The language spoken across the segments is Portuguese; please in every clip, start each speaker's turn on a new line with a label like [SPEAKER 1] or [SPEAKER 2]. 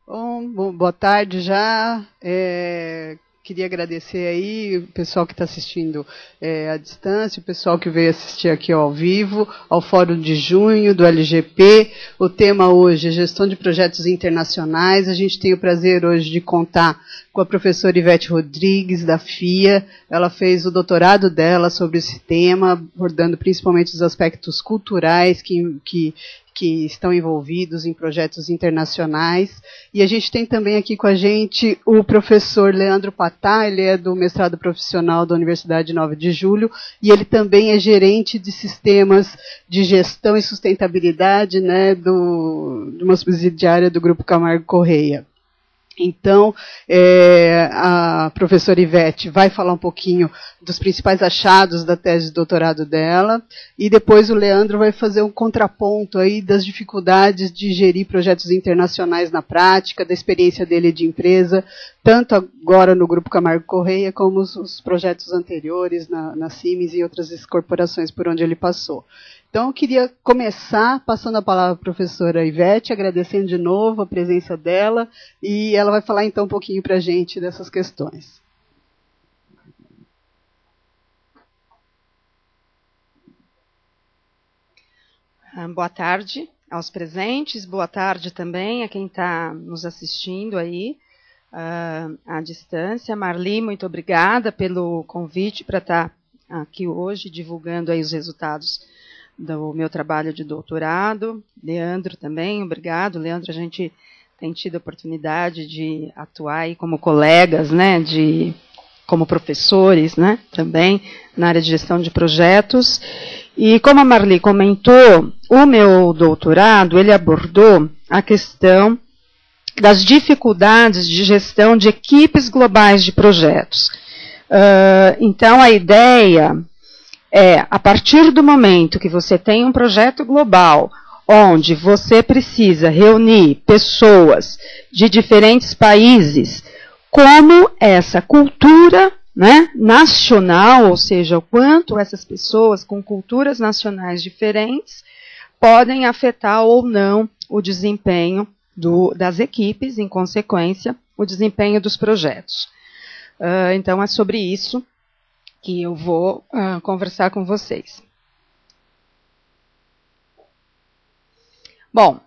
[SPEAKER 1] Boa tarde já. Queria agradecer aí o pessoal que está assistindo à distância, o pessoal que veio assistir aqui ao vivo, ao Fórum de Junho do LGP. O tema hoje é Gestão de Projetos Internacionais. A gente tem o prazer hoje de contar com a professora Ivete Rodrigues, da FIA. Ela fez o doutorado dela sobre esse tema, abordando principalmente os aspectos culturais que estão envolvidos em projetos internacionais. E a gente tem também aqui com a gente o professor Leandro Patá, ele é do mestrado profissional da Universidade 9 de Julho, e ele também é gerente de sistemas de gestão e sustentabilidade, né, de uma subsidiária do Grupo Camargo Correia. Então, a professora Ivete vai falar um pouquinho dos principais achados da tese de doutorado dela, e depois o Leandro vai fazer um contraponto aí das dificuldades de gerir projetos internacionais na prática, da experiência dele de empresa, tanto agora no Grupo Camargo Correia, como os projetos anteriores na Siemens e outras corporações por onde ele passou. Então, eu queria começar passando a palavra à professora Ivete, agradecendo de novo a presença dela, e ela vai falar então um pouquinho para a gente dessas questões.
[SPEAKER 2] Boa tarde aos presentes, boa tarde também a quem está nos assistindo aí à distância. Marli, muito obrigada pelo convite para estar aqui hoje divulgando aí os resultados do meu trabalho de doutorado. Leandro também, obrigado. Leandro, a gente tem tido a oportunidade de atuar aí como colegas, né, como professores, né, também na área de gestão de projetos. E como a Marli comentou, o meu doutorado, ele abordou a questão das dificuldades de gestão de equipes globais de projetos. Então, a ideia a partir do momento que você tem um projeto global, onde você precisa reunir pessoas de diferentes países, como essa cultura, né, nacional, ou seja, o quanto essas pessoas com culturas nacionais diferentes podem afetar ou não o desempenho das equipes, em consequência, o desempenho dos projetos. Então, é sobre isso que eu vou conversar com vocês. Bom,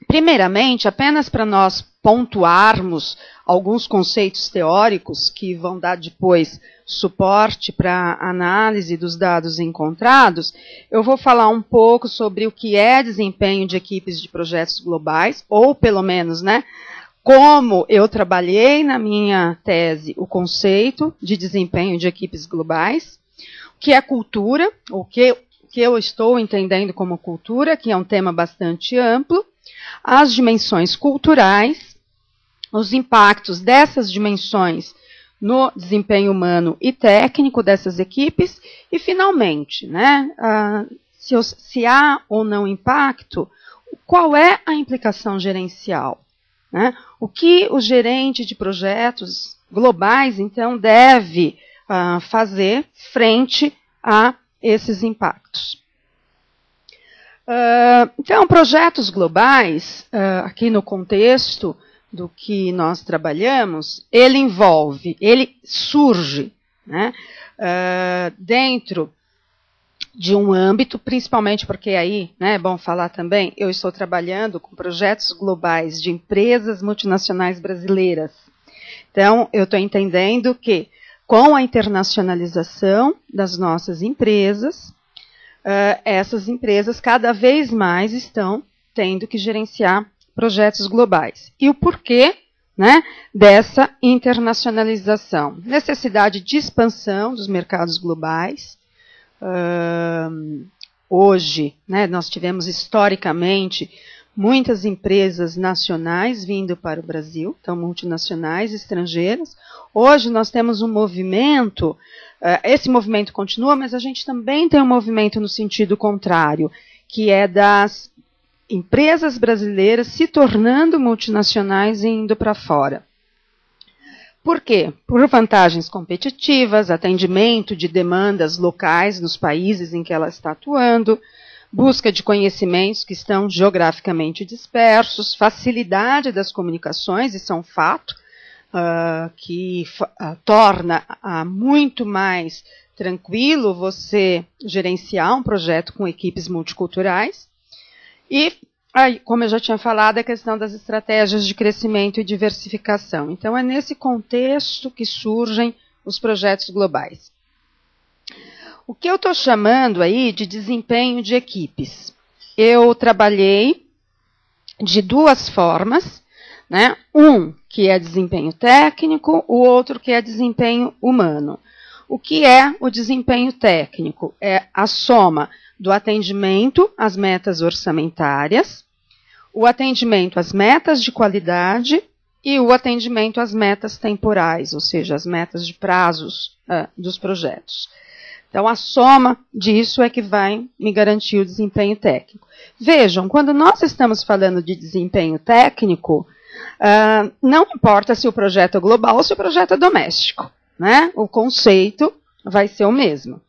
[SPEAKER 2] primeiramente, apenas para nós pontuarmos alguns conceitos teóricos que vão dar depois suporte para a análise dos dados encontrados, eu vou falar um pouco sobre o que é desempenho de equipes de projetos globais, ou pelo menos, né, como eu trabalhei na minha tese o conceito de desempenho de equipes globais, o que é cultura, o que eu estou entendendo como cultura, que é um tema bastante amplo, as dimensões culturais, os impactos dessas dimensões no desempenho humano e técnico dessas equipes, e finalmente, né, se há ou não impacto, qual é a implicação gerencial? Né? O que o gerente de projetos globais, então, deve fazer frente a esses impactos? Então, projetos globais, aqui no contexto do que nós trabalhamos, ele surge, né, dentro de um âmbito, principalmente porque aí, né, é bom falar também, eu estou trabalhando com projetos globais de empresas multinacionais brasileiras. Então, eu estou entendendo que, com a internacionalização das nossas empresas, essas empresas cada vez mais estão tendo que gerenciar projetos globais. E o porquê, né, dessa internacionalização? Necessidade de expansão dos mercados globais. Hoje, né, nós tivemos historicamente muitas empresas nacionais vindo para o Brasil, então multinacionais, estrangeiras. Hoje nós temos um movimento, esse movimento continua, mas a gente também tem um movimento no sentido contrário, que é das empresas brasileiras se tornando multinacionais e indo para fora. Por quê? Por vantagens competitivas, atendimento de demandas locais nos países em que ela está atuando, busca de conhecimentos que estão geograficamente dispersos, facilidade das comunicações, isso é um fato, que torna muito mais tranquilo você gerenciar um projeto com equipes multiculturais. E, como eu já tinha falado, a questão das estratégias de crescimento e diversificação. Então, é nesse contexto que surgem os projetos globais. O que eu estou chamando aí de desempenho de equipes? Eu trabalhei de duas formas, né? Um que é desempenho técnico, o outro que é desempenho humano. O que é o desempenho técnico? É a soma do atendimento às metas orçamentárias, o atendimento às metas de qualidade e o atendimento às metas temporais, ou seja, as metas de prazos dos projetos. Então, a soma disso é que vai me garantir o desempenho técnico. Vejam, quando nós estamos falando de desempenho técnico, não importa se o projeto é global ou se o projeto é doméstico, né? O conceito vai ser o mesmo.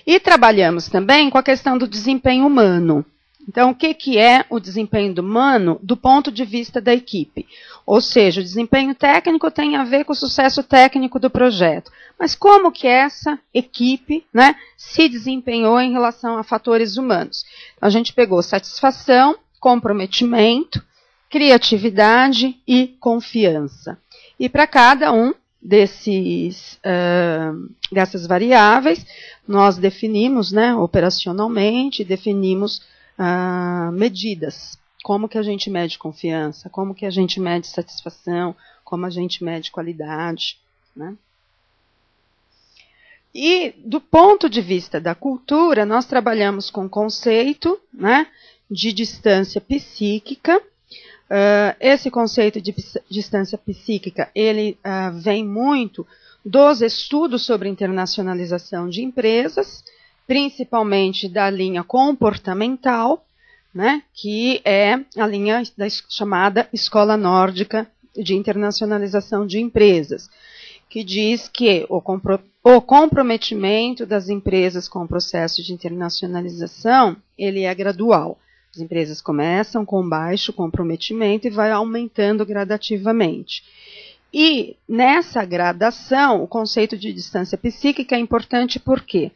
[SPEAKER 2] E trabalhamos também com a questão do desempenho humano. Então, o que é o desempenho humano do ponto de vista da equipe? Ou seja, o desempenho técnico tem a ver com o sucesso técnico do projeto. Mas como que essa equipe, né, se desempenhou em relação a fatores humanos? Então, a gente pegou satisfação, comprometimento, criatividade e confiança. E para cada um dessas variáveis, nós definimos, né, operacionalmente, definimos medidas. Como que a gente mede confiança, como que a gente mede satisfação, como a gente mede qualidade, né? E do ponto de vista da cultura, nós trabalhamos com o conceito, né, de distância psíquica. Esse conceito de distância psíquica, ele vem muito dos estudos sobre internacionalização de empresas, principalmente da linha comportamental, né, que é a linha chamada Escola Nórdica de Internacionalização de Empresas, que diz que o comprometimento das empresas com o processo de internacionalização, ele é gradual. As empresas começam com baixo comprometimento e vai aumentando gradativamente. E nessa gradação, o conceito de distância psíquica é importante porque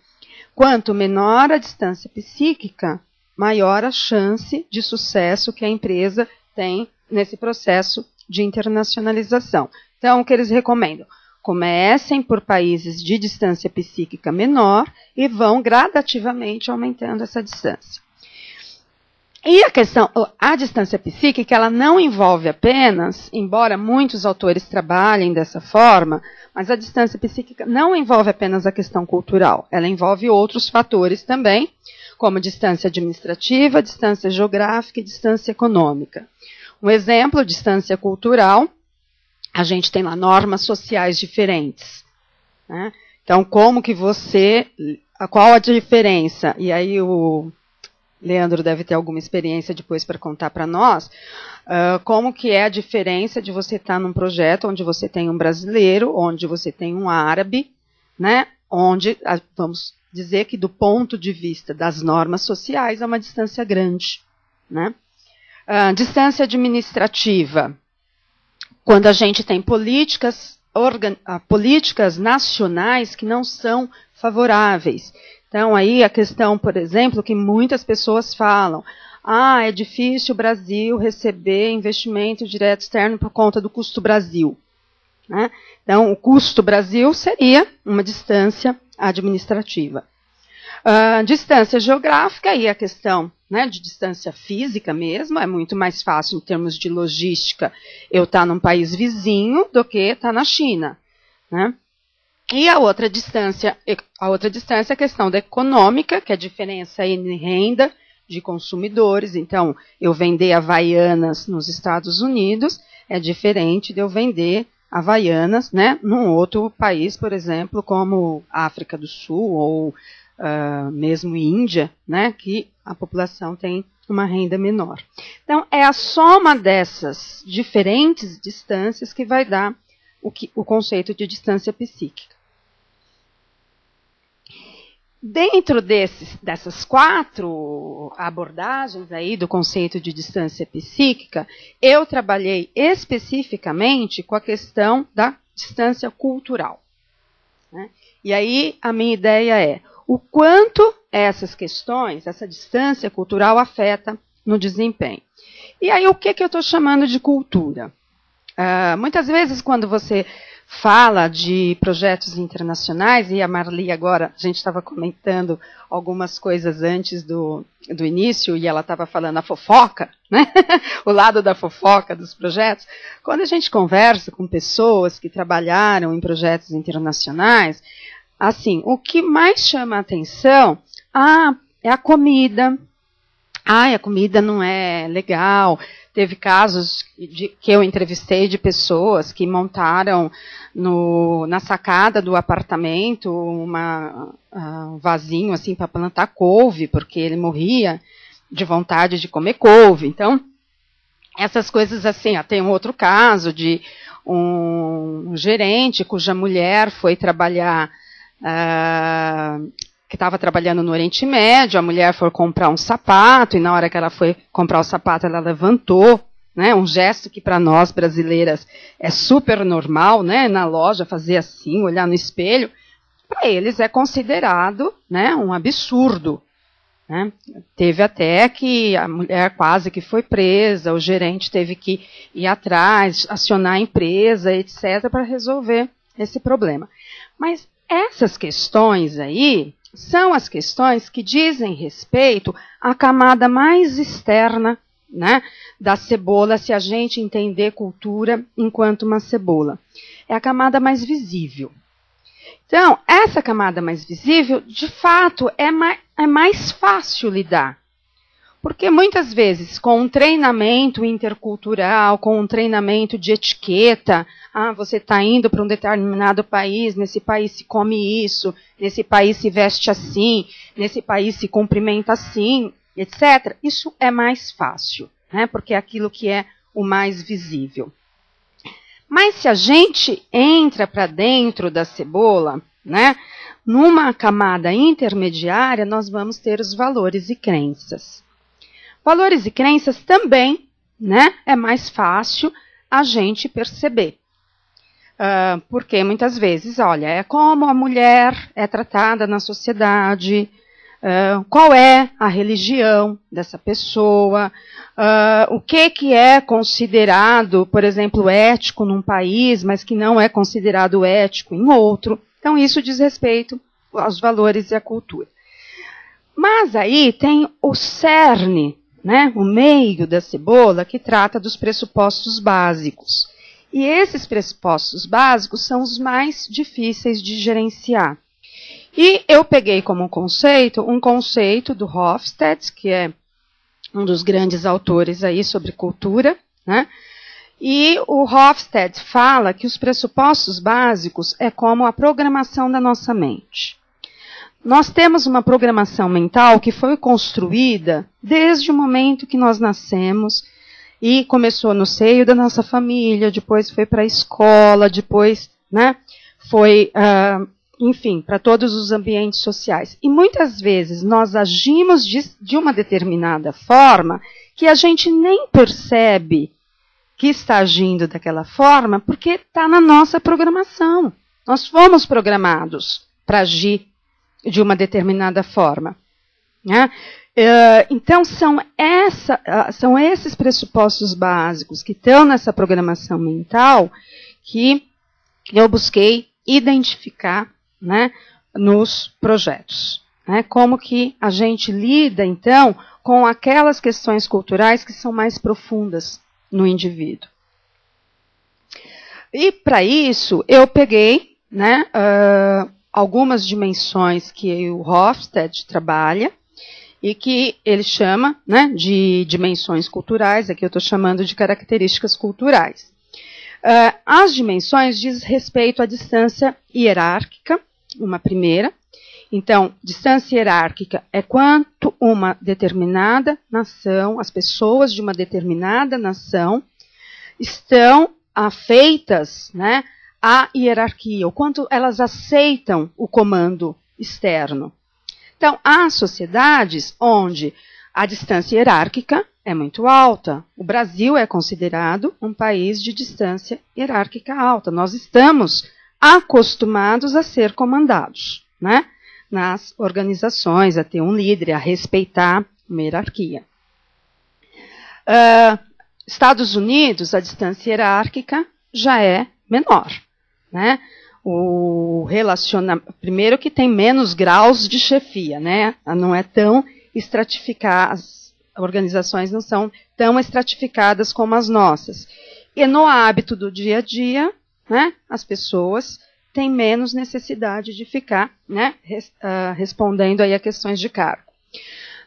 [SPEAKER 2] quanto menor a distância psíquica, maior a chance de sucesso que a empresa tem nesse processo de internacionalização. Então, o que eles recomendam? Comecem por países de distância psíquica menor e vão gradativamente aumentando essa distância. E a distância psíquica, ela não envolve apenas, embora muitos autores trabalhem dessa forma, mas a distância psíquica não envolve apenas a questão cultural, ela envolve outros fatores também, como distância administrativa, distância geográfica e distância econômica. Um exemplo, distância cultural, a gente tem lá normas sociais diferentes, né? Então, qual a diferença? E aí o Leandro deve ter alguma experiência depois para contar para nós, como que é a diferença de você estar num projeto onde você tem um brasileiro, onde você tem um árabe, né, onde, vamos dizer que do ponto de vista das normas sociais é uma distância grande, né? Distância administrativa, quando a gente tem políticas nacionais que não são favoráveis. Então, aí a questão, por exemplo, que muitas pessoas falam, é difícil o Brasil receber investimento direto externo por conta do custo Brasil, né? Então, o custo Brasil seria uma distância administrativa. Distância geográfica e a questão, né, de distância física mesmo, é muito mais fácil em termos de logística eu estar num país vizinho do que estar na China, né? E a outra distância é a questão da econômica, que é a diferença em renda de consumidores. Então, eu vender Havaianas nos Estados Unidos é diferente de eu vender Havaianas, né, num outro país, por exemplo, como África do Sul ou mesmo Índia, né, que a população tem uma renda menor. Então, é a soma dessas diferentes distâncias que vai dar o conceito de distância psíquica. Dentro dessas 4 abordagens aí do conceito de distância psíquica, eu trabalhei especificamente com a questão da distância cultural, né? E aí a minha ideia é o quanto essas questões, essa distância cultural afeta no desempenho. E aí o que eu estou chamando de cultura? Muitas vezes quando você fala de projetos internacionais, e a Marli agora, a gente estava comentando algumas coisas antes do início, e ela estava falando a fofoca, né? O lado da fofoca dos projetos. Quando a gente conversa com pessoas que trabalharam em projetos internacionais, assim, o que mais chama a atenção é a comida. A comida não é legal. Teve casos que eu entrevistei de pessoas que montaram na sacada do apartamento um vasinho assim para plantar couve, porque ele morria de vontade de comer couve. Então, essas coisas assim. Tem um outro caso de um gerente cuja mulher foi trabalhar, que estava trabalhando no Oriente Médio, a mulher foi comprar um sapato, e na hora que ela foi comprar o sapato, ela levantou, né, um gesto que para nós brasileiras é super normal, né, na loja fazer assim, olhar no espelho, para eles é considerado, né, um absurdo, né. Teve até que a mulher quase que foi presa, o gerente teve que ir atrás, acionar a empresa, etc., para resolver esse problema. Mas essas questões aí são as questões que dizem respeito à camada mais externa, né, da cebola, se a gente entender cultura enquanto uma cebola. É a camada mais visível. Então, essa camada mais visível, de fato, é mais fácil lidar. Porque muitas vezes, com um treinamento intercultural, com um treinamento de etiqueta, você está indo para um determinado país, nesse país se come isso, nesse país se veste assim, nesse país se cumprimenta assim, etc. Isso é mais fácil, né? Porque é aquilo que é o mais visível. Mas se a gente entra para dentro da cebola, né, numa camada intermediária, nós vamos ter os valores e crenças. Valores e crenças também, né, é mais fácil a gente perceber. Porque muitas vezes, olha, é como a mulher é tratada na sociedade, qual é a religião dessa pessoa, o que é considerado, por exemplo, ético num país, mas que não é considerado ético em outro. Então, isso diz respeito aos valores e à cultura. Mas aí tem o cerne, né, o meio da cebola, que trata dos pressupostos básicos. E esses pressupostos básicos são os mais difíceis de gerenciar. E eu peguei como um conceito do Hofstede, que é um dos grandes autores aí sobre cultura, né? E o Hofstede fala que os pressupostos básicos é como a programação da nossa mente. Nós temos uma programação mental que foi construída desde o momento que nós nascemos e começou no seio da nossa família, depois foi para a escola, depois, né, foi, enfim, para todos os ambientes sociais. E muitas vezes nós agimos de uma determinada forma que a gente nem percebe que está agindo daquela forma porque está na nossa programação. Nós fomos programados para agir de uma determinada forma, né? Então, são esses pressupostos básicos que estão nessa programação mental que eu busquei identificar, né, nos projetos. Né? Como que a gente lida, então, com aquelas questões culturais que são mais profundas no indivíduo. E, para isso, eu peguei, né, algumas dimensões que o Hofstede trabalha e que ele chama, né, de dimensões culturais, aqui eu estou chamando de características culturais. As dimensões diz respeito à distância hierárquica, uma primeira. Então, distância hierárquica é quanto uma determinada nação, as pessoas de uma determinada nação estão afeitas, né, à hierarquia, o quanto elas aceitam o comando externo. Então, há sociedades onde a distância hierárquica é muito alta. O Brasil é considerado um país de distância hierárquica alta. Nós estamos acostumados a ser comandados, né, nas organizações, a ter um líder, a respeitar uma hierarquia. Estados Unidos, a distância hierárquica já é menor, né? Primeiro que tem menos graus de chefia, né? Não é tão estratificada, as organizações não são tão estratificadas como as nossas. E no hábito do dia a dia, né, as pessoas têm menos necessidade de ficar, né, respondendo aí a questões de cargo.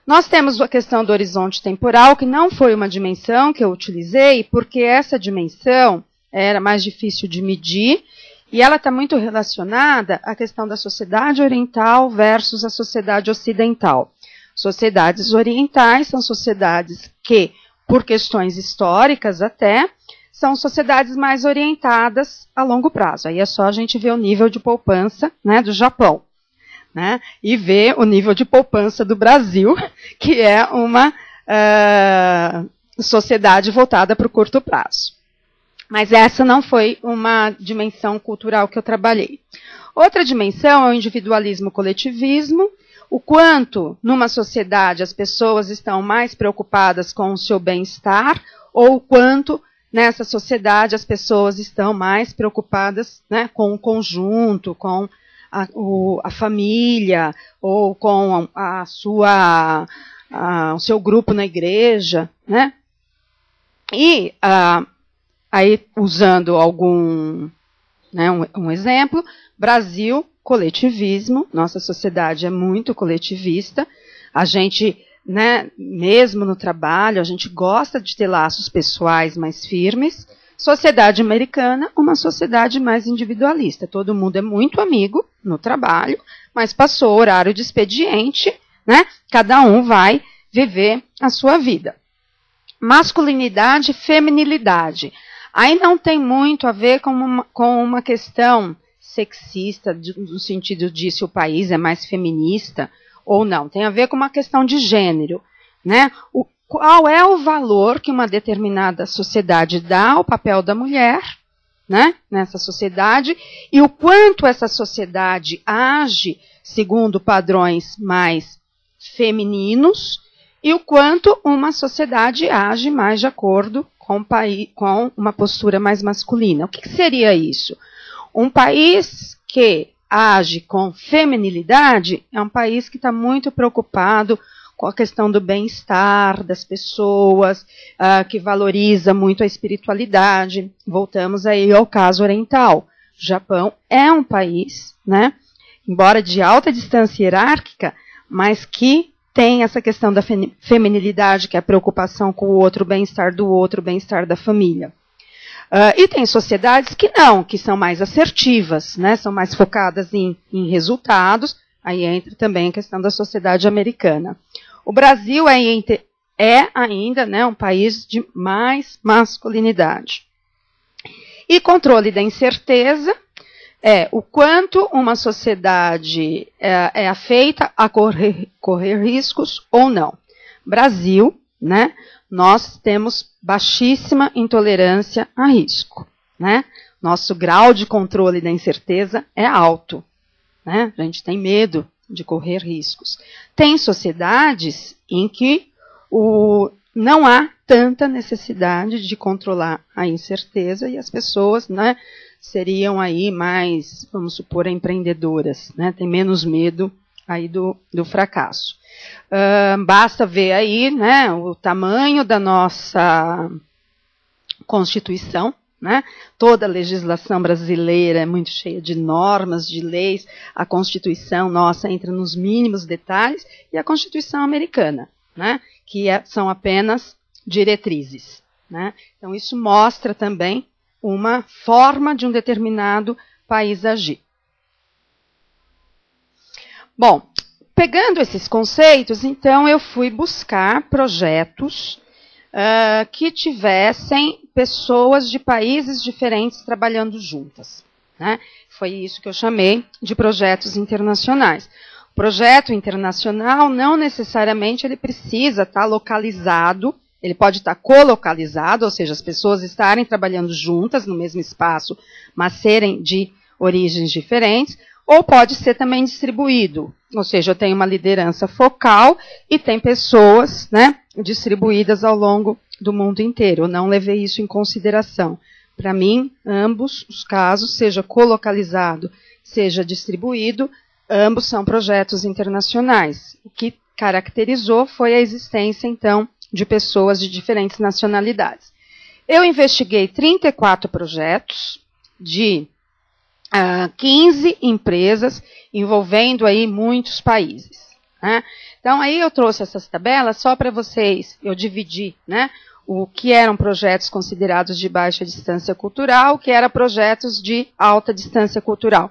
[SPEAKER 2] Nós temos a questão do horizonte temporal, que não foi uma dimensão que eu utilizei, porque essa dimensão era mais difícil de medir, e ela está muito relacionada à questão da sociedade oriental versus a sociedade ocidental. Sociedades orientais são sociedades que, por questões históricas até, são sociedades mais orientadas a longo prazo. Aí é só a gente ver o nível de poupança, né, do Japão, né, e ver o nível de poupança do Brasil, que é uma sociedade voltada para o curto prazo. Mas essa não foi uma dimensão cultural que eu trabalhei. Outra dimensão é o individualismo-coletivismo, o quanto numa sociedade as pessoas estão mais preocupadas com o seu bem-estar, ou o quanto nessa sociedade as pessoas estão mais preocupadas, né, com o conjunto, com a família, ou com o seu grupo na igreja, né? E aí, usando um exemplo, Brasil, coletivismo, nossa sociedade é muito coletivista, a gente, né, mesmo no trabalho, a gente gosta de ter laços pessoais mais firmes. Sociedade americana, uma sociedade mais individualista, todo mundo é muito amigo no trabalho, mas passou o horário de expediente, né, cada um vai viver a sua vida. Masculinidade e feminilidade. Aí não tem muito a ver com uma questão sexista, no sentido de se o país é mais feminista ou não. Tem a ver com uma questão de gênero, né? Qual é o valor que uma determinada sociedade dá ao papel da mulher, né, nessa sociedade, e o quanto essa sociedade age segundo padrões mais femininos, e o quanto uma sociedade age mais de acordo com uma postura mais masculina. O que seria isso? Um país que age com feminilidade é um país que está muito preocupado com a questão do bem-estar das pessoas, que valoriza muito a espiritualidade. Voltamos aí ao caso oriental. O Japão é um país, né, embora de alta distância hierárquica, mas que tem essa questão da feminilidade, que é a preocupação com o outro, o bem-estar do outro, o bem-estar da família. E tem sociedades que não, que são mais assertivas, né, são mais focadas em resultados. Aí entra também a questão da sociedade americana. O Brasil é ainda, né, um país de mais masculinidade. E controle da incerteza é o quanto uma sociedade é afeita a correr riscos ou não. Brasil, né, nós temos baixíssima intolerância a risco, né? Nosso grau de controle da incerteza é alto, né? A gente tem medo de correr riscos. Tem sociedades em que não há tanta necessidade de controlar a incerteza e as pessoas, né, seriam aí mais, vamos supor, empreendedoras, né? Tem menos medo aí do fracasso. Basta ver aí, né, o tamanho da nossa Constituição, né? Toda a legislação brasileira é muito cheia de normas, de leis. A Constituição nossa entra nos mínimos detalhes, e a Constituição americana, né, que são apenas diretrizes, né? Então isso mostra também uma forma de um determinado país agir. Bom, pegando esses conceitos, então eu fui buscar projetos que tivessem pessoas de países diferentes trabalhando juntas, né? Foi isso que eu chamei de projetos internacionais. Projeto internacional, não necessariamente ele precisa estar localizado, ele pode estar colocalizado, ou seja, as pessoas estarem trabalhando juntas no mesmo espaço, mas serem de origens diferentes, ou pode ser também distribuído, ou seja, eu tenho uma liderança focal e tem pessoas, né, distribuídas ao longo do mundo inteiro. Eu não levei isso em consideração. Para mim, ambos os casos, seja colocalizado, seja distribuído, ambos são projetos internacionais. O que caracterizou foi a existência, então, de pessoas de diferentes nacionalidades. Eu investiguei 34 projetos de 15 empresas, envolvendo aí muitos países, né? Então, aí eu trouxe essas tabelas só para vocês, eu dividi, né, o que eram projetos considerados de baixa distância cultural, o que eram projetos de alta distância cultural.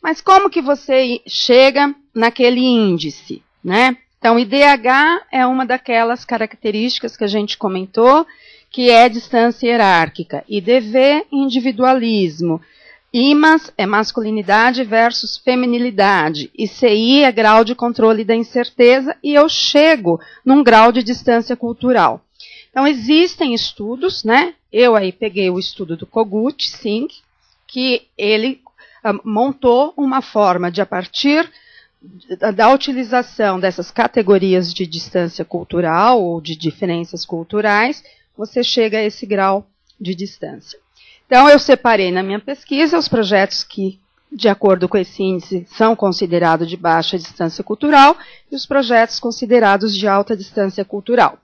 [SPEAKER 2] Mas como que você chega naquele índice, né? Então, IDH é uma daquelas características que a gente comentou, que é distância hierárquica. IDV, individualismo. IMAS é masculinidade versus feminilidade. ICI é grau de controle da incerteza e eu chego num grau de distância cultural. Então, existem estudos, né? Eu aí peguei o estudo do Kogut Singh, que ele montou uma forma de, a partir da utilização dessas categorias de distância cultural ou de diferenças culturais, você chega a esse grau de distância. Então, eu separei na minha pesquisa os projetos que, de acordo com esse índice, são considerados de baixa distância cultural e os projetos considerados de alta distância cultural.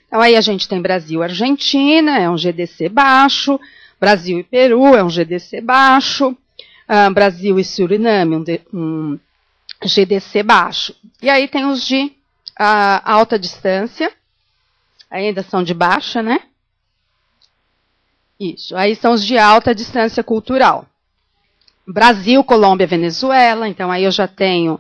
[SPEAKER 2] Então, aí a gente tem Brasil e Argentina, é um GDC baixo, Brasil e Peru é um GDC baixo, Brasil e Suriname, um GDC baixo. E aí tem os de alta distância, ainda são de baixa, né? Isso, aí são os de alta distância cultural. Brasil, Colômbia, Venezuela, então aí eu já tenho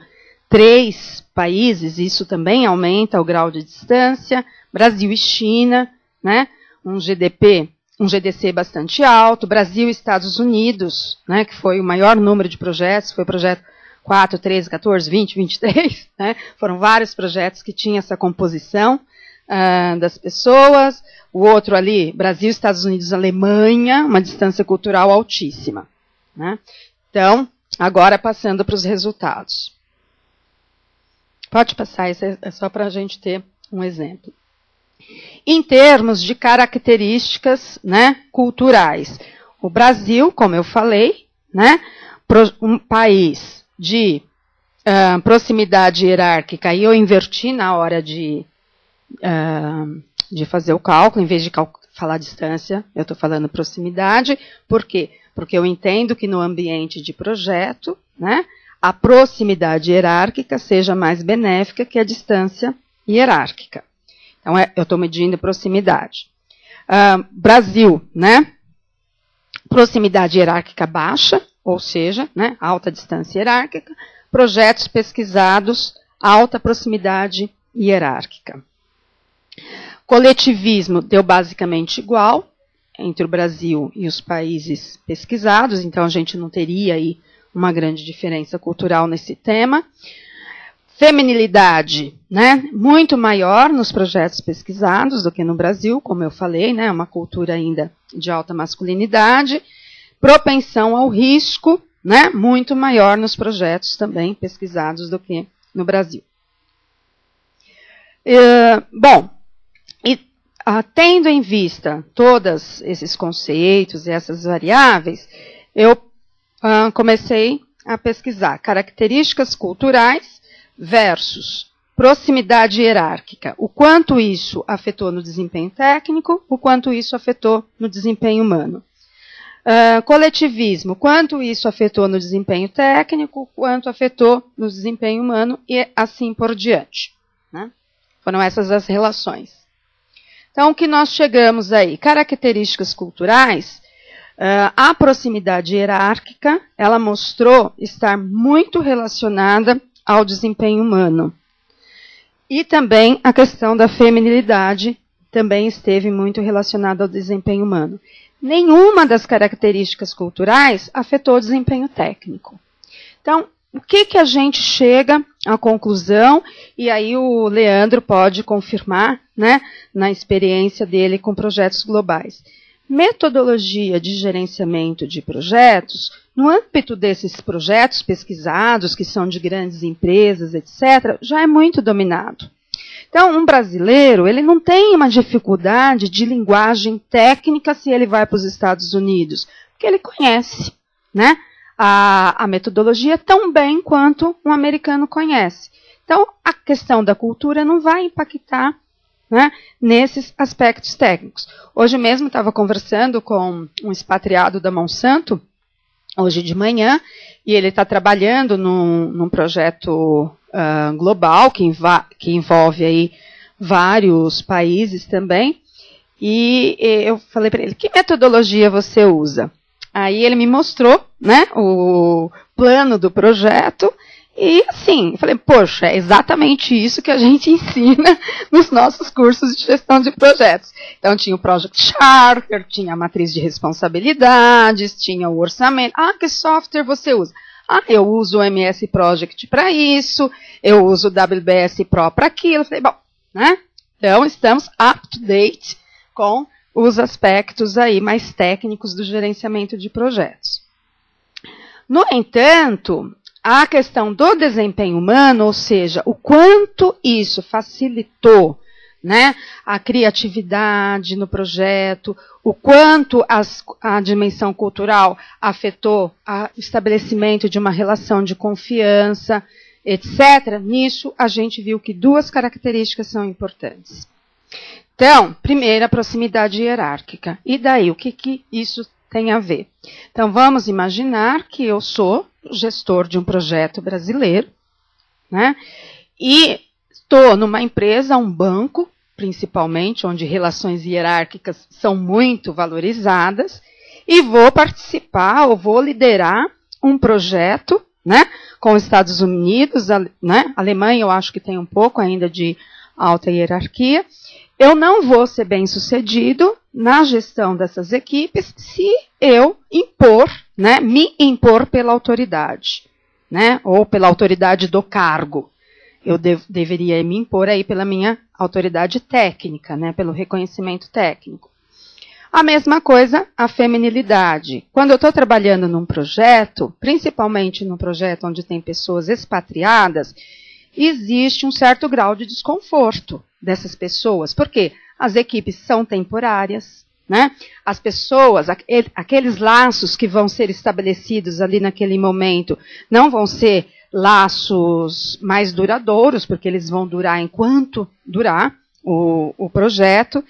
[SPEAKER 2] 3 países, isso também aumenta o grau de distância. Brasil e China, né? Um GDC bastante alto. Brasil e Estados Unidos, né? Que foi o maior número de projetos, foi o projeto 4, 13, 14, 20, 23, né? Foram vários projetos que tinham essa composição das pessoas. O outro ali, Brasil, Estados Unidos, Alemanha, uma distância cultural altíssima, né? Então, agora passando para os resultados. Pode passar, isso é só para a gente ter um exemplo. Em termos de características, né, culturais, o Brasil, como eu falei, né, um país de proximidade hierárquica, e eu inverti na hora de fazer o cálculo, em vez de falar distância, eu estou falando proximidade. Por quê? Porque eu entendo que no ambiente de projeto, né, a proximidade hierárquica seja mais benéfica que a distância hierárquica. Então, eu estou medindo proximidade. Brasil, né, proximidade hierárquica baixa, ou seja, né, alta distância hierárquica. Projetos pesquisados, alta proximidade hierárquica. Coletivismo deu basicamente igual entre o Brasil e os países pesquisados, então a gente não teria aí uma grande diferença cultural nesse tema. Feminilidade, né, muito maior nos projetos pesquisados do que no Brasil, como eu falei, né, uma cultura ainda de alta masculinidade. Propensão ao risco, né, muito maior nos projetos também pesquisados do que no Brasil. Bom, tendo em vista todos esses conceitos e essas variáveis, eu comecei a pesquisar características culturais versus proximidade hierárquica. O quanto isso afetou no desempenho técnico, o quanto isso afetou no desempenho humano. Coletivismo, quanto isso afetou no desempenho técnico, quanto afetou no desempenho humano e assim por diante, né? Foram essas as relações. Então, o que nós chegamos aí? Características culturais, a proximidade hierárquica, ela mostrou estar muito relacionada ao desempenho humano. E também a questão da feminilidade também esteve muito relacionada ao desempenho humano. Nenhuma das características culturais afetou o desempenho técnico. Então, o que a gente chega à conclusão, e aí o Leandro pode confirmar, né, na experiência dele com projetos globais. Metodologia de gerenciamento de projetos, no âmbito desses projetos pesquisados, que são de grandes empresas, etc., já é muito dominado. Então, um brasileiro, ele não tem uma dificuldade de linguagem técnica se ele vai para os Estados Unidos, porque ele conhece, né, a metodologia tão bem quanto um americano conhece. Então, a questão da cultura não vai impactar, né, nesses aspectos técnicos. Hoje mesmo estava conversando com um expatriado da Monsanto, hoje de manhã, e ele está trabalhando num projeto global, que envolve aí vários países também, e eu falei para ele, que metodologia você usa? Aí ele me mostrou, né, o plano do projeto, e assim, eu falei, poxa, é exatamente isso que a gente ensina nos nossos cursos de gestão de projetos. Então tinha o Project Charter, tinha a matriz de responsabilidades, tinha o orçamento. Ah, que software você usa? Ah, eu uso o MS Project para isso, eu uso o WBS Pro para aquilo. Eu falei, bom, né? Então estamos up to date com os aspectos aí mais técnicos do gerenciamento de projetos. No entanto, a questão do desempenho humano, ou seja, o quanto isso facilitou, né, a criatividade no projeto, o quanto a dimensão cultural afetou o estabelecimento de uma relação de confiança, etc., nisso a gente viu que duas características são importantes. Então, primeiro, a proximidade hierárquica. E daí, o que isso tem a ver? Então, vamos imaginar que eu sou gestor de um projeto brasileiro, né? E estou numa empresa, um banco, principalmente, onde relações hierárquicas são muito valorizadas, e vou participar ou vou liderar um projeto, né, com os Estados Unidos, né, Alemanha eu acho que tem um pouco ainda de alta hierarquia. Eu não vou ser bem-sucedido na gestão dessas equipes se eu impor, né, me impor pela autoridade, né, ou pela autoridade do cargo. Eu deveria me impor aí pela minha autoridade técnica, né, pelo reconhecimento técnico. A mesma coisa, a feminilidade. Quando eu estou trabalhando num projeto, principalmente num projeto onde tem pessoas expatriadas, existe um certo grau de desconforto dessas pessoas. Por quê? As equipes são temporárias, né? As pessoas, aqueles laços que vão ser estabelecidos ali naquele momento, não vão ser laços mais duradouros, porque eles vão durar enquanto durar o projeto.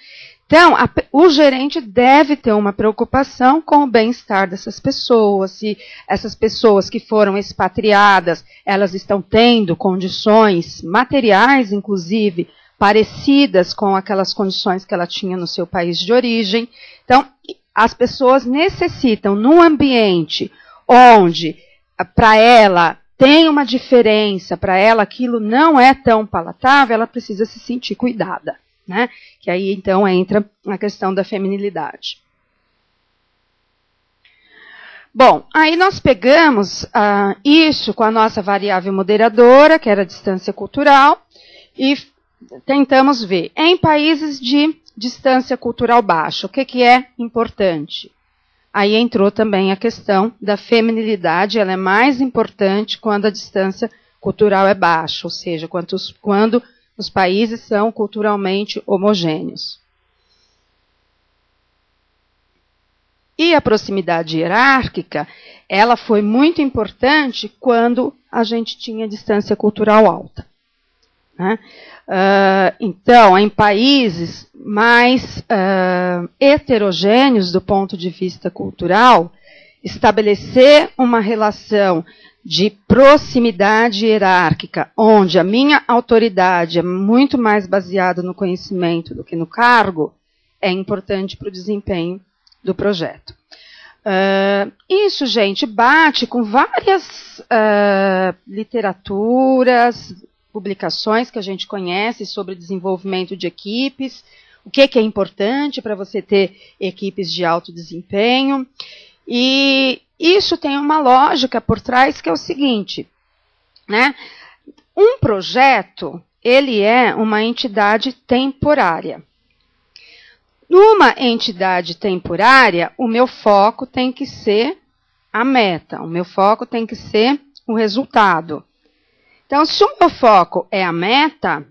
[SPEAKER 2] Então, o gerente deve ter uma preocupação com o bem-estar dessas pessoas, se essas pessoas que foram expatriadas, elas estão tendo condições materiais, inclusive, parecidas com aquelas condições que ela tinha no seu país de origem. Então, as pessoas necessitam, num ambiente onde, para ela, tem uma diferença, para ela aquilo não é tão palatável, ela precisa se sentir cuidada, né? Que aí, então, entra a questão da feminilidade. Bom, aí nós pegamos isso com a nossa variável moderadora, que era a distância cultural, e tentamos ver, em países de distância cultural baixa, o que é importante? Aí entrou também a questão da feminilidade, ela é mais importante quando a distância cultural é baixa, ou seja, quando os países são culturalmente homogêneos. E a proximidade hierárquica, ela foi muito importante quando a gente tinha distância cultural alta, né? Então, em países mais heterogêneos do ponto de vista cultural, estabelecer uma relação de proximidade hierárquica, onde a minha autoridade é muito mais baseada no conhecimento do que no cargo, é importante para o desempenho do projeto. Isso, gente, bate com várias literaturas, publicações que a gente conhece sobre desenvolvimento de equipes, o que é importante para você ter equipes de alto desempenho. E isso tem uma lógica por trás que é o seguinte, né? Um projeto, ele é uma entidade temporária. Numa entidade temporária, o meu foco tem que ser a meta, o meu foco tem que ser o resultado. Então, se o meu foco é a meta,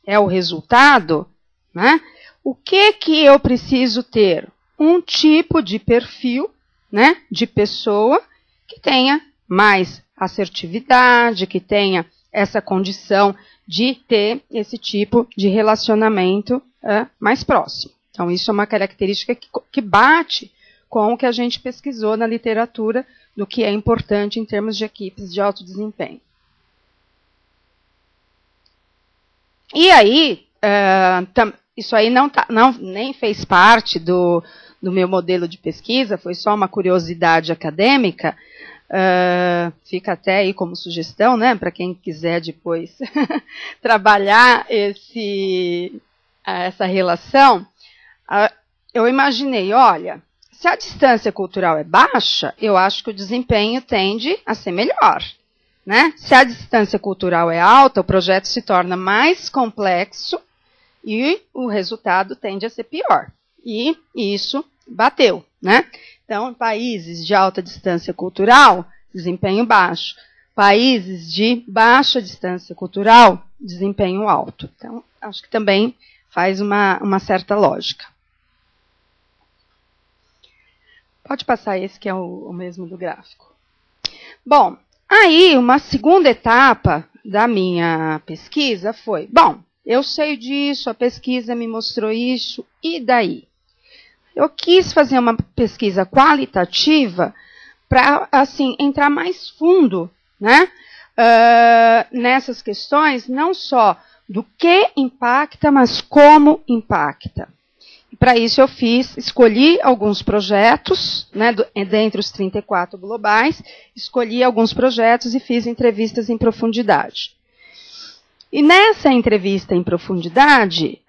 [SPEAKER 2] é o resultado, né? O que eu preciso ter? Um tipo de perfil, né, de pessoa que tenha mais assertividade, que tenha essa condição de ter esse tipo de relacionamento mais próximo. Então, isso é uma característica que bate com o que a gente pesquisou na literatura do que é importante em termos de equipes de alto desempenho. E aí, isso aí nem fez parte do meu modelo de pesquisa, foi só uma curiosidade acadêmica, fica até aí como sugestão, né, para quem quiser depois trabalhar essa relação. Eu imaginei, olha, se a distância cultural é baixa, eu acho que o desempenho tende a ser melhor, né? Se a distância cultural é alta, o projeto se torna mais complexo e o resultado tende a ser pior. E isso bateu, né? Então, países de alta distância cultural, desempenho baixo. Países de baixa distância cultural, desempenho alto. Então, acho que também faz uma certa lógica. Pode passar esse que é o mesmo do gráfico. Bom, aí uma segunda etapa da minha pesquisa foi, bom, eu sei disso, a pesquisa me mostrou isso, e daí? Eu quis fazer uma pesquisa qualitativa para, assim, entrar mais fundo, né, nessas questões, não só do que impacta, mas como impacta. Para isso eu escolhi alguns projetos, né, dentre os 34 globais, escolhi alguns projetos e fiz entrevistas em profundidade. E nessa entrevista em profundidade,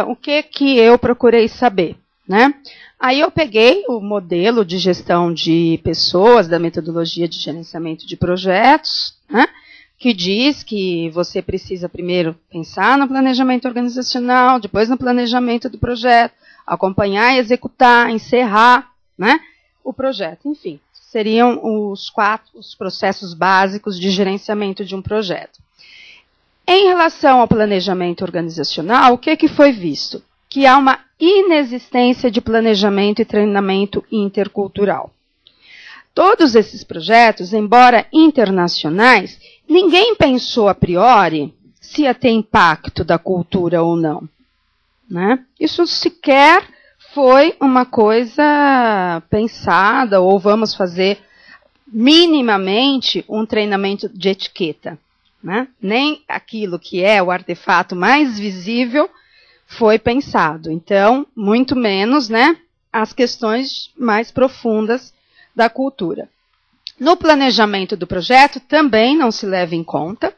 [SPEAKER 2] o que eu procurei saber, né? Aí eu peguei o modelo de gestão de pessoas, da metodologia de gerenciamento de projetos, né, que diz que você precisa primeiro pensar no planejamento organizacional, depois no planejamento do projeto, acompanhar e executar, encerrar, né, o projeto. Enfim, seriam os processos básicos de gerenciamento de um projeto. Em relação ao planejamento organizacional, o que foi visto? Que há uma inexistência de planejamento e treinamento intercultural. Todos esses projetos, embora internacionais, ninguém pensou a priori se ia ter impacto da cultura ou não, né? Isso sequer foi uma coisa pensada, ou vamos fazer minimamente um treinamento de etiqueta, né? Nem aquilo que é o artefato mais visível foi pensado. Então, muito menos, né, as questões mais profundas da cultura. No planejamento do projeto também não se leva em conta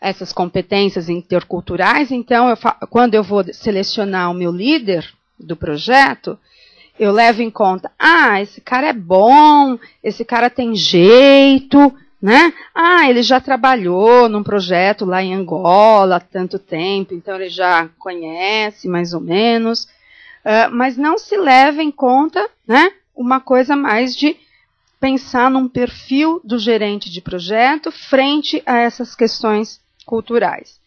[SPEAKER 2] essas competências interculturais. Então, quando eu vou selecionar o meu líder do projeto, eu levo em conta, esse cara é bom, esse cara tem jeito, né? Ele já trabalhou num projeto lá em Angola há tanto tempo, então ele já conhece mais ou menos. Mas não se leva em conta, né, uma coisa mais de pensar num perfil do gerente de projeto frente a essas questões culturais.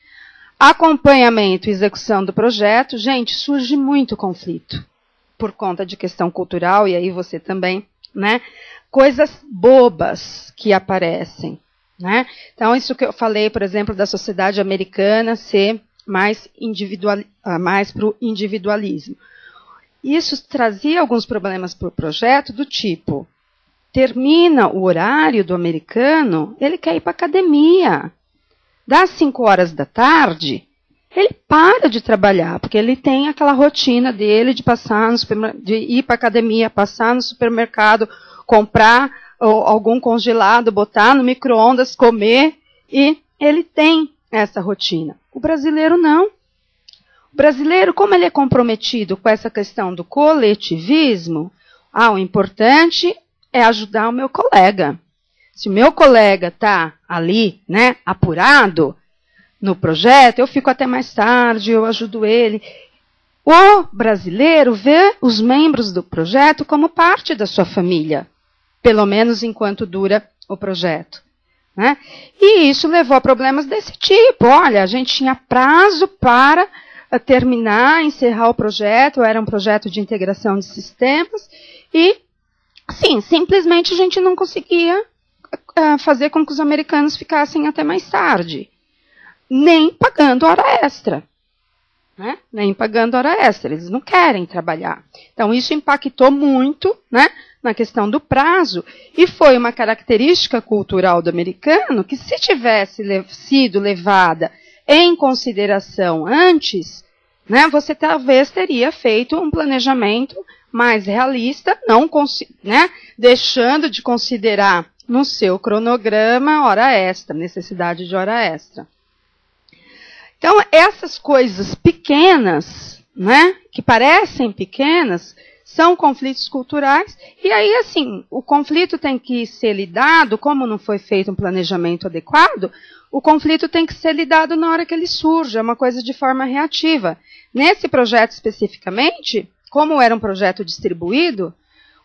[SPEAKER 2] Acompanhamento e execução do projeto, gente, surge muito conflito por conta de questão cultural, e aí você também, né, coisas bobas que aparecem, né? Então, isso que eu falei, por exemplo, da sociedade americana ser mais para o individualismo. Isso trazia alguns problemas para o projeto do tipo, termina o horário do americano, ele quer ir para a academia. Das 5 horas da tarde, ele para de trabalhar, porque ele tem aquela rotina dele de passar de ir para a academia, passar no supermercado, comprar algum congelado, botar no micro-ondas, comer, e ele tem essa rotina. O brasileiro não. O brasileiro, como ele é comprometido com essa questão do coletivismo, o importante é ajudar o meu colega. Se o meu colega está ali, né, apurado no projeto, eu fico até mais tarde, eu ajudo ele. O brasileiro vê os membros do projeto como parte da sua família, pelo menos enquanto dura o projeto, né? E isso levou a problemas desse tipo. Olha, a gente tinha prazo para terminar, encerrar o projeto, era um projeto de integração de sistemas, e, sim, simplesmente a gente não conseguia fazer com que os americanos ficassem até mais tarde, nem pagando hora extra. Né? Nem pagando hora extra, eles não querem trabalhar. Então, isso impactou muito, né, na questão do prazo, e foi uma característica cultural do americano que, se tivesse sido levada em consideração antes, né, você talvez teria feito um planejamento mais realista, não, né, deixando de considerar no seu cronograma hora extra, necessidade de hora extra. Então, essas coisas pequenas, né, que parecem pequenas, são conflitos culturais, e aí, assim, o conflito tem que ser lidado, como não foi feito um planejamento adequado, o conflito tem que ser lidado na hora que ele surge, é uma coisa de forma reativa. Nesse projeto especificamente, como era um projeto distribuído,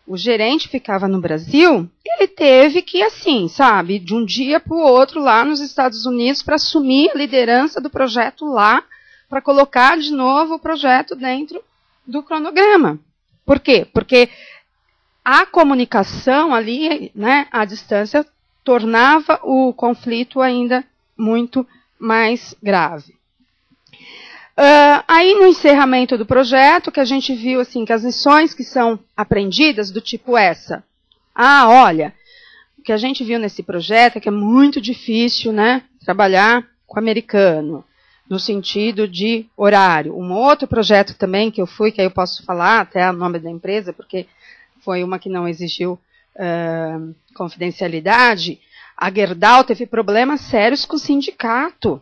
[SPEAKER 2] o gerente ficava no Brasil, ele teve que, assim, sabe, de um dia para o outro lá nos Estados Unidos para assumir a liderança do projeto lá, para colocar de novo o projeto dentro do cronograma. Por quê? Porque a comunicação ali, né, à distância, tornava o conflito ainda muito mais grave. Aí no encerramento do projeto, que a gente viu assim, que as lições que são aprendidas do tipo essa. Olha, o que a gente viu nesse projeto é que é muito difícil, né, trabalhar com americano, no sentido de horário. Um outro projeto também que eu fui, que aí eu posso falar até o nome da empresa, porque foi uma que não exigiu confidencialidade, a Gerdau teve problemas sérios com o sindicato.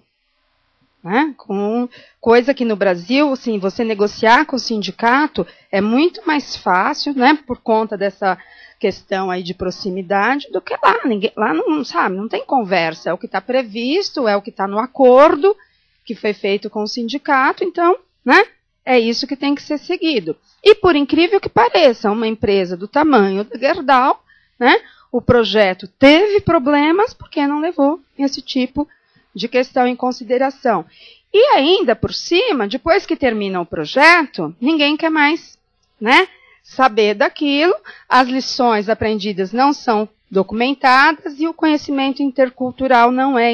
[SPEAKER 2] Né? Com coisa que no Brasil, assim, você negociar com o sindicato é muito mais fácil, né, por conta dessa questão aí de proximidade, do que lá. Lá não sabe, não tem conversa, é o que está previsto, é o que está no acordo que foi feito com o sindicato, então, né, é isso que tem que ser seguido. E por incrível que pareça, uma empresa do tamanho da Gerdau, né, o projeto teve problemas porque não levou esse tipo de questão em consideração. E ainda por cima, depois que termina o projeto, ninguém quer mais, né, saber daquilo, as lições aprendidas não são documentadas e o conhecimento intercultural não é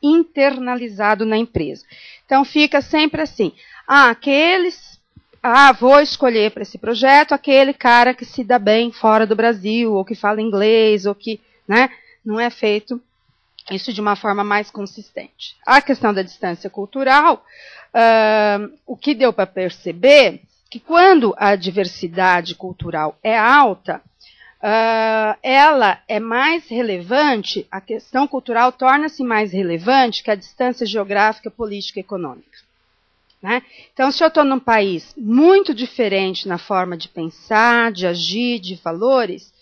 [SPEAKER 2] internalizado na empresa. Então fica sempre assim, vou escolher para esse projeto aquele cara que se dá bem fora do Brasil, ou que fala inglês, ou que, né, não é feito isso de uma forma mais consistente. A questão da distância cultural, o que deu para perceber, que quando a diversidade cultural é alta, ela é mais relevante, a questão cultural torna-se mais relevante que a distância geográfica, política e econômica. Né? Então, se eu estou num país muito diferente na forma de pensar, de agir, de valores,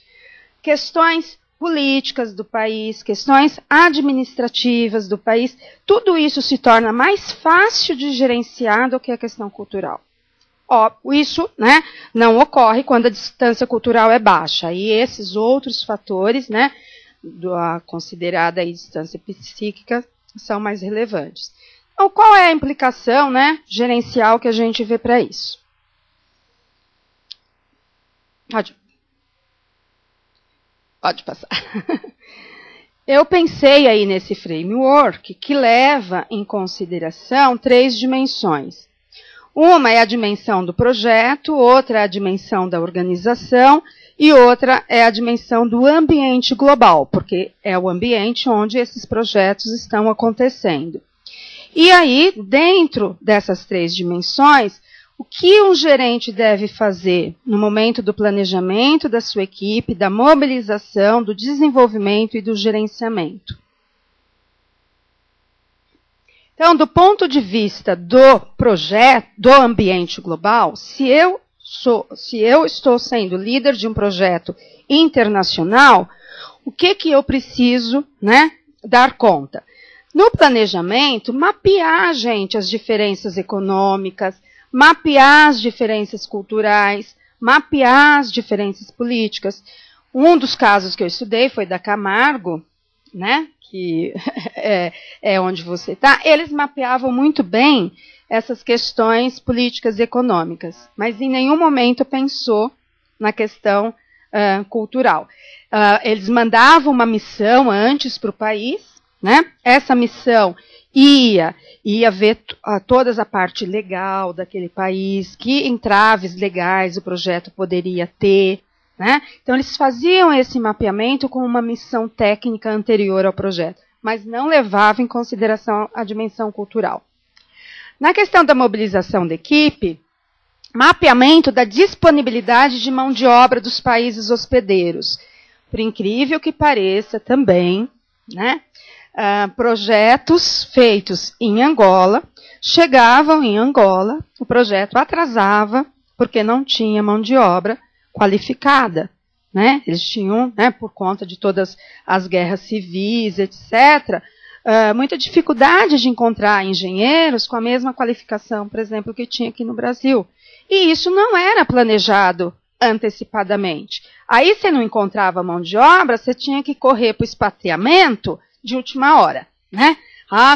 [SPEAKER 2] questões políticas do país, questões administrativas do país, tudo isso se torna mais fácil de gerenciar do que a questão cultural. Isso, né, não ocorre quando a distância cultural é baixa. E esses outros fatores, né, considerada a distância psíquica, são mais relevantes. Então, qual é a implicação, né, gerencial que a gente vê para isso? Pode passar. Eu pensei aí nesse framework que leva em consideração 3 dimensões. Uma é a dimensão do projeto, outra é a dimensão da organização e outra é a dimensão do ambiente global, porque é o ambiente onde esses projetos estão acontecendo. E aí, dentro dessas 3 dimensões, o que um gerente deve fazer no momento do planejamento da sua equipe, da mobilização, do desenvolvimento e do gerenciamento? Então, do ponto de vista do projeto, do ambiente global, se eu estou sendo líder de um projeto internacional, o que eu preciso, né, dar conta? No planejamento, mapear, gente, as diferenças econômicas, mapear as diferenças culturais, mapear as diferenças políticas. Um dos casos que eu estudei foi da Camargo, né, que é onde você está. Eles mapeavam muito bem essas questões políticas e econômicas, mas em nenhum momento pensou na questão cultural. Eles mandavam uma missão antes para o país, né? Essa missão ia ver toda a parte legal daquele país, que entraves legais o projeto poderia ter, né? Então, eles faziam esse mapeamento com uma missão técnica anterior ao projeto, mas não levavam em consideração a dimensão cultural. Na questão da mobilização da equipe, mapeamento da disponibilidade de mão de obra dos países hospedeiros. Por incrível que pareça também, né? Projetos feitos em Angola, chegavam em Angola, o projeto atrasava porque não tinha mão de obra qualificada, né? Eles tinham, né, por conta de todas as guerras civis, etc., muita dificuldade de encontrar engenheiros com a mesma qualificação, por exemplo, que tinha aqui no Brasil. E isso não era planejado antecipadamente. Aí você não encontrava mão de obra, você tinha que correr para o expatriamento de última hora, né?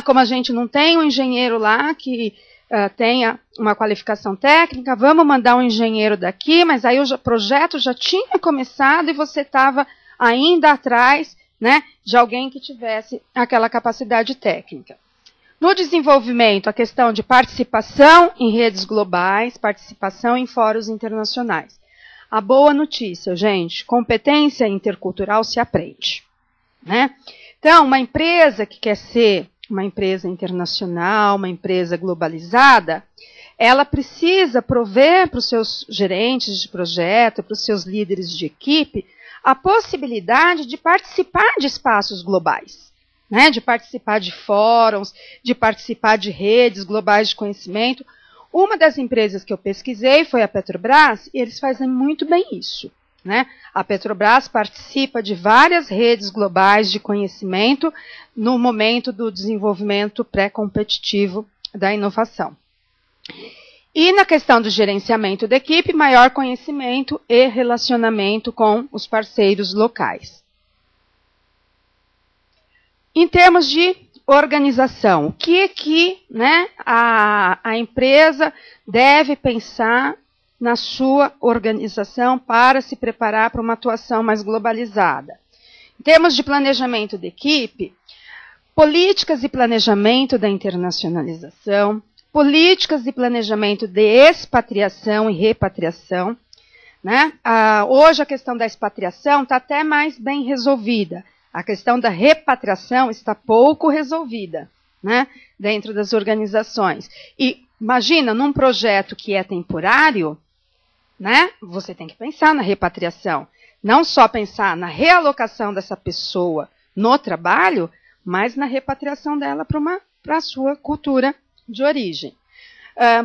[SPEAKER 2] Como a gente não tem um engenheiro lá que tenha uma qualificação técnica, vamos mandar um engenheiro daqui, mas aí o projeto já tinha começado e você estava ainda atrás, né, de alguém que tivesse aquela capacidade técnica. No desenvolvimento, a questão de participação em redes globais, participação em fóruns internacionais. A boa notícia, gente, competência intercultural se aprende, né? Então, uma empresa que quer ser uma empresa internacional, uma empresa globalizada, ela precisa prover para os seus gerentes de projeto, para os seus líderes de equipe, a possibilidade de participar de espaços globais, né? De participar de fóruns, de participar de redes globais de conhecimento. Uma das empresas que eu pesquisei foi a Petrobras, e eles fazem muito bem isso, né? A Petrobras participa de várias redes globais de conhecimento no momento do desenvolvimento pré-competitivo da inovação. E na questão do gerenciamento da equipe, maior conhecimento e relacionamento com os parceiros locais. Em termos de organização, o que né, a empresa deve pensar na sua organização para se preparar para uma atuação mais globalizada? Em termos de planejamento de equipe, políticas e planejamento da internacionalização, políticas e planejamento de expatriação e repatriação, né? Hoje a questão da expatriação está até mais bem resolvida. A questão da repatriação está pouco resolvida, né, dentro das organizações. E imagina, num projeto que é temporário, né, você tem que pensar na repatriação. Não só pensar na realocação dessa pessoa no trabalho, mas na repatriação dela para a sua cultura de origem.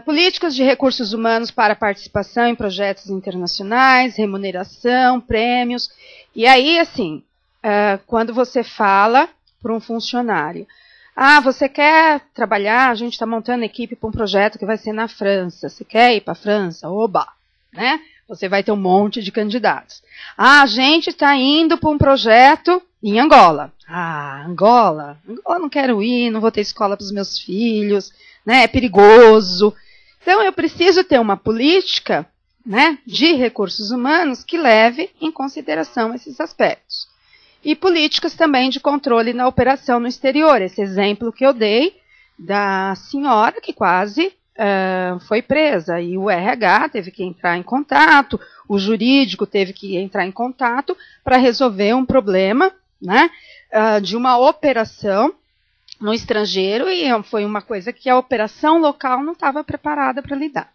[SPEAKER 2] Políticas de recursos humanos para participação em projetos internacionais, remuneração, prêmios. E aí, assim, quando você fala para um funcionário, você quer trabalhar, a gente está montando equipe para um projeto que vai ser na França, você quer ir para a França? Oba! Né? Você vai ter um monte de candidatos. A gente está indo para um projeto em Angola. Angola não quero ir, não vou ter escola para os meus filhos, né? É perigoso. Então, eu preciso ter uma política, né, de recursos humanos que leve em consideração esses aspectos. E políticas também de controle na operação no exterior. Esse exemplo que eu dei da senhora que quase foi presa, e o RH teve que entrar em contato, o jurídico teve que entrar em contato para resolver um problema, né, de uma operação no estrangeiro, e foi uma coisa que a operação local não estava preparada para lidar.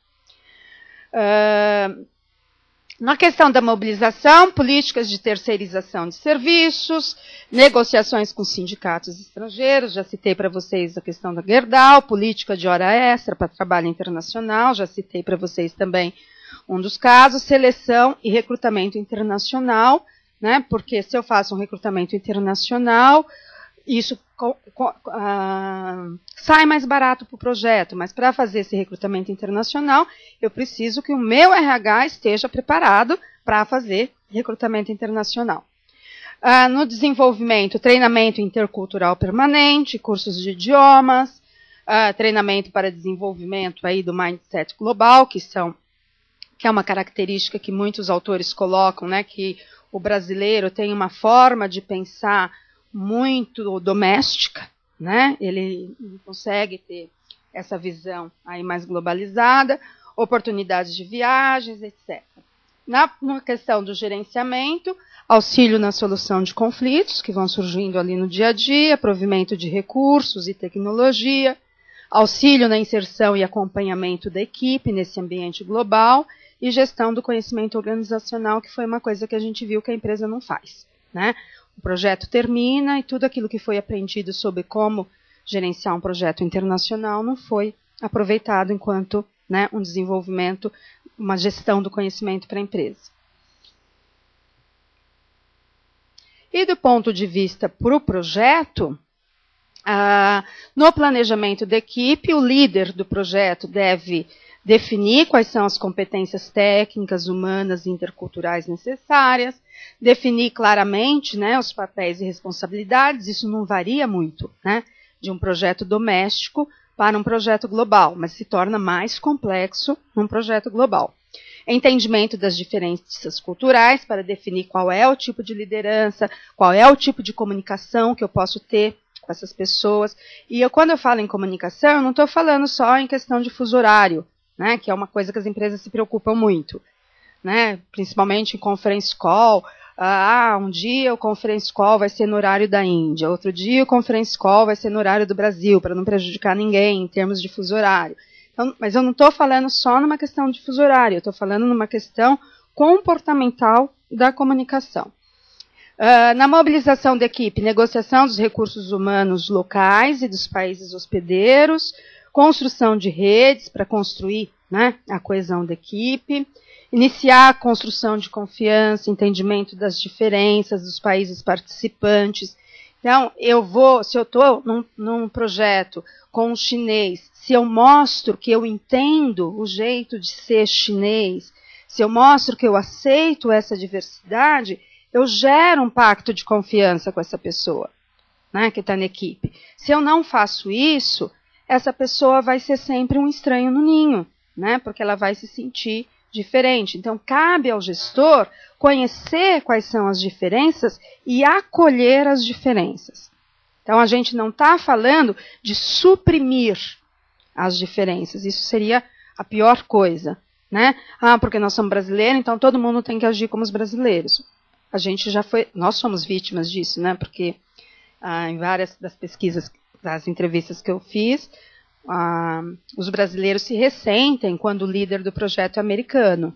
[SPEAKER 2] Na questão da mobilização, políticas de terceirização de serviços, negociações com sindicatos estrangeiros, já citei para vocês a questão da Gerdau, política de hora extra para trabalho internacional, já citei para vocês também um dos casos, seleção e recrutamento internacional, né? Porque se eu faço um recrutamento internacional, isso sai mais barato para o projeto, mas para fazer esse recrutamento internacional, eu preciso que o meu RH esteja preparado para fazer recrutamento internacional. No desenvolvimento, treinamento intercultural permanente, cursos de idiomas, treinamento para desenvolvimento aí do mindset global, que é uma característica que muitos autores colocam, né, que o brasileiro tem uma forma de pensar muito doméstica, né? Ele consegue ter essa visão aí mais globalizada, oportunidades de viagens, etc. Na questão do gerenciamento, auxílio na solução de conflitos que vão surgindo ali no dia a dia, provimento de recursos e tecnologia, auxílio na inserção e acompanhamento da equipe nesse ambiente global e gestão do conhecimento organizacional, que foi uma coisa que a gente viu que a empresa não faz, né? O projeto termina e tudo aquilo que foi aprendido sobre como gerenciar um projeto internacional não foi aproveitado enquanto, né, um desenvolvimento, uma gestão do conhecimento para a empresa. E do ponto de vista para o projeto, no planejamento da equipe, o líder do projeto deve definir quais são as competências técnicas, humanas e interculturais necessárias, definir claramente, né, os papéis e responsabilidades, isso não varia muito, né, de um projeto doméstico para um projeto global, mas se torna mais complexo num projeto global. Entendimento das diferenças culturais para definir qual é o tipo de liderança, qual é o tipo de comunicação que eu posso ter com essas pessoas. E quando eu falo em comunicação, eu não estou falando só em questão de fuso horário, né, que é uma coisa que as empresas se preocupam muito, né, principalmente em conference call. Um dia o conference call vai ser no horário da Índia, outro dia o conference call vai ser no horário do Brasil, para não prejudicar ninguém em termos de fuso horário. Então, mas eu não estou falando só numa questão de fuso horário, eu estou falando numa questão comportamental da comunicação. Na mobilização da equipe, negociação dos recursos humanos locais e dos países hospedeiros, construção de redes para construir, né, a coesão da equipe, iniciar a construção de confiança, entendimento das diferenças dos países participantes. Então, se eu estou num projeto com um chinês, se eu mostro que eu entendo o jeito de ser chinês, se eu mostro que eu aceito essa diversidade, eu gero um pacto de confiança com essa pessoa, né, que está na equipe. Se eu não faço isso, essa pessoa vai ser sempre um estranho no ninho, né, porque ela vai se sentir diferente. Então, cabe ao gestor conhecer quais são as diferenças e acolher as diferenças. Então, a gente não está falando de suprimir as diferenças. Isso seria a pior coisa, né? Porque nós somos brasileiros, então todo mundo tem que agir como os brasileiros. Nós somos vítimas disso, né? Porque em várias das pesquisas, das entrevistas que eu fiz, os brasileiros se ressentem quando o líder do projeto é americano,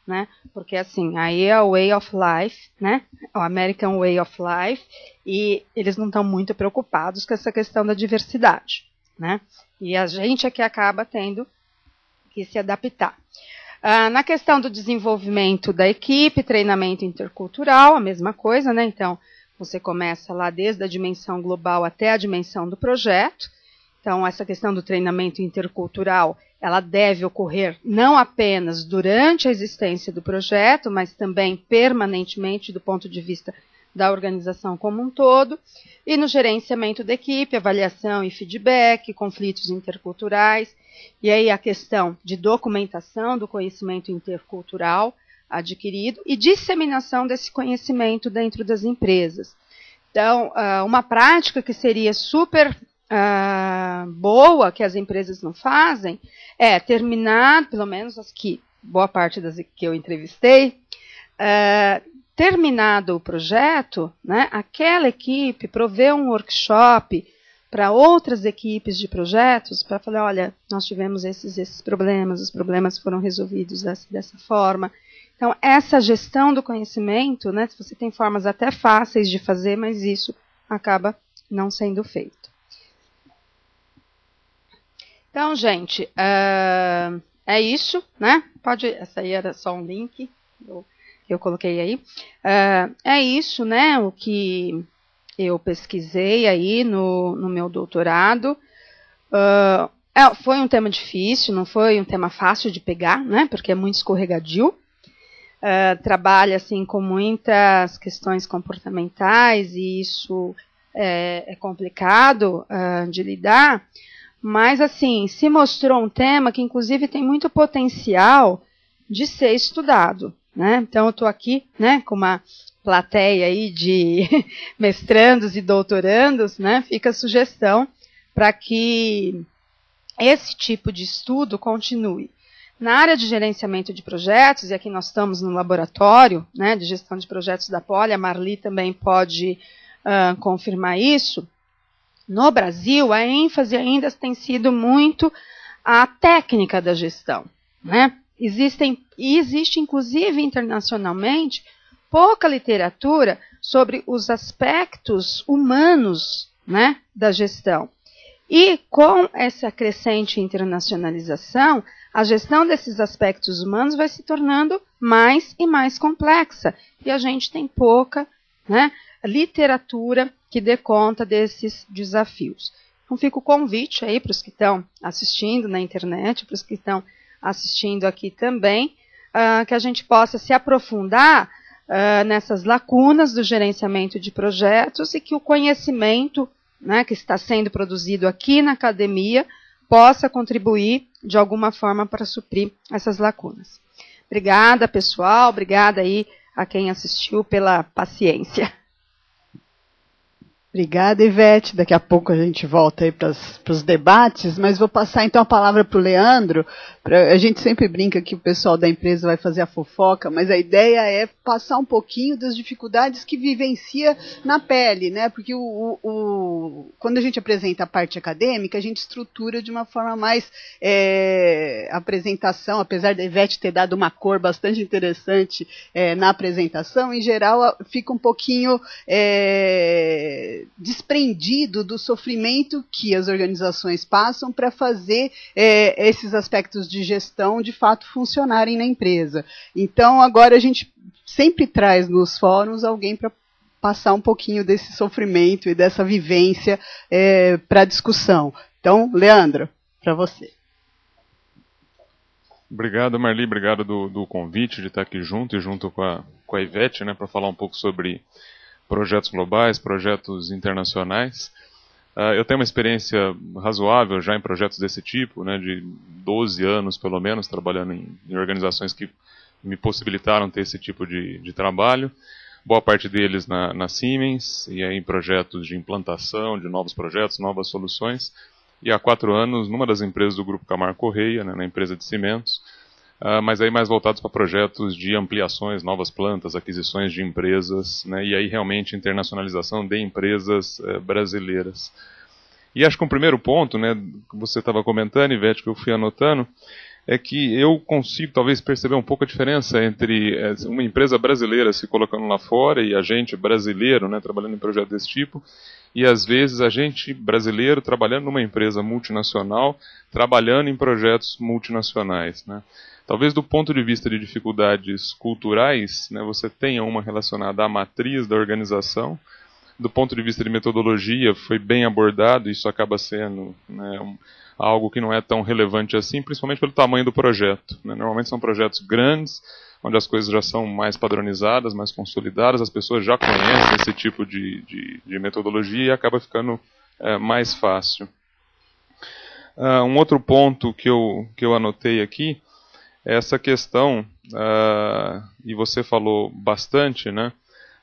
[SPEAKER 2] né? Porque assim, aí é o way of life, né? O American way of life, e eles não estão muito preocupados com essa questão da diversidade, né? E a gente é que acaba tendo que se adaptar. Na questão do desenvolvimento da equipe, treinamento intercultural, a mesma coisa, né? Então, você começa lá desde a dimensão global até a dimensão do projeto. Então, essa questão do treinamento intercultural, ela deve ocorrer não apenas durante a existência do projeto, mas também permanentemente do ponto de vista da organização como um todo. E no gerenciamento da equipe, avaliação e feedback, conflitos interculturais, e aí a questão de documentação do conhecimento intercultural adquirido e disseminação desse conhecimento dentro das empresas. Então, uma prática que seria super boa, que as empresas não fazem, é terminar, pelo menos as que, boa parte das que eu entrevistei, terminado o projeto, né, aquela equipe prover um workshop para outras equipes de projetos, para falar, olha, nós tivemos esses problemas, os problemas foram resolvidos dessa forma. Então, essa gestão do conhecimento, né, você tem formas até fáceis de fazer, mas isso acaba não sendo feito. Então, gente, é isso, né? Essa aí era só um link. eu coloquei aí. É isso, né, o que eu pesquisei aí no meu doutorado. Foi um tema difícil, não foi um tema fácil de pegar, né, porque é muito escorregadio. Trabalha assim, com muitas questões comportamentais e isso é complicado de lidar, mas assim, se mostrou um tema que inclusive tem muito potencial de ser estudado, né? Então eu estou aqui, né, com uma plateia aí de mestrandos e doutorandos, né? Fica a sugestão para que esse tipo de estudo continue. Na área de gerenciamento de projetos, e aqui nós estamos no laboratório, né, de gestão de projetos da Poli, a Marli também pode confirmar isso. No Brasil, a ênfase ainda tem sido muito a técnica da gestão, né? Existe, inclusive, internacionalmente, pouca literatura sobre os aspectos humanos, né, da gestão. E com essa crescente internacionalização, a gestão desses aspectos humanos vai se tornando mais e mais complexa. E a gente tem pouca, né, literatura que dê conta desses desafios. Então fica o convite aí para os que estão assistindo na internet, para os que estão assistindo aqui também, que a gente possa se aprofundar nessas lacunas do gerenciamento de projetos e que o conhecimento, né, que está sendo produzido aqui na academia possa contribuir de alguma forma para suprir essas lacunas. Obrigada, pessoal, obrigada aí a quem assistiu pela paciência.
[SPEAKER 1] Obrigada, Ivete. Daqui a pouco a gente volta aí para os debates, mas vou passar então a palavra para o Leandro. A gente sempre brinca que o pessoal da empresa vai fazer a fofoca, mas a ideia é passar um pouquinho das dificuldades que vivencia na pele, né? Porque quando a gente apresenta a parte acadêmica, a gente estrutura de uma forma mais apresentação, apesar da Ivete ter dado uma cor bastante interessante na apresentação, em geral fica um pouquinho desprendido do sofrimento que as organizações passam para fazer esses aspectos de gestão de fato funcionarem na empresa. Então agora a gente sempre traz nos fóruns alguém para passar um pouquinho desse sofrimento e dessa vivência para a discussão. Então, Leandro, para você.
[SPEAKER 3] Obrigado, Marli, obrigado do convite de estar aqui junto e junto com a Ivete, né, para falar um pouco sobre projetos globais, projetos internacionais. Eu tenho uma experiência razoável já em projetos desse tipo, né, de 12 anos pelo menos, trabalhando em organizações que me possibilitaram ter esse tipo de trabalho. Boa parte deles na Siemens, e aí em projetos de implantação de novos projetos, novas soluções. E há 4 anos numa das empresas do Grupo Camargo Correia, né, na empresa de cimentos, mas aí mais voltados para projetos de ampliações, novas plantas, aquisições de empresas, né, e aí realmente internacionalização de empresas brasileiras. E acho que um primeiro ponto, né, que você estava comentando, Ivete, que eu fui anotando, é que eu consigo talvez perceber um pouco a diferença entre uma empresa brasileira se colocando lá fora e a gente brasileiro, né, trabalhando em projetos desse tipo, e às vezes a gente brasileiro trabalhando numa empresa multinacional, trabalhando em projetos multinacionais, né. Talvez do ponto de vista de dificuldades culturais, né, você tenha uma relacionada à matriz da organização. Do ponto de vista de metodologia, foi bem abordado, isso acaba sendo, né, algo que não é tão relevante assim, principalmente pelo tamanho do projeto, né. Normalmente são projetos grandes, onde as coisas já são mais padronizadas, mais consolidadas, as pessoas já conhecem esse tipo de metodologia e acaba ficando mais fácil. Um outro ponto que eu anotei aqui, essa questão, e você falou bastante, né,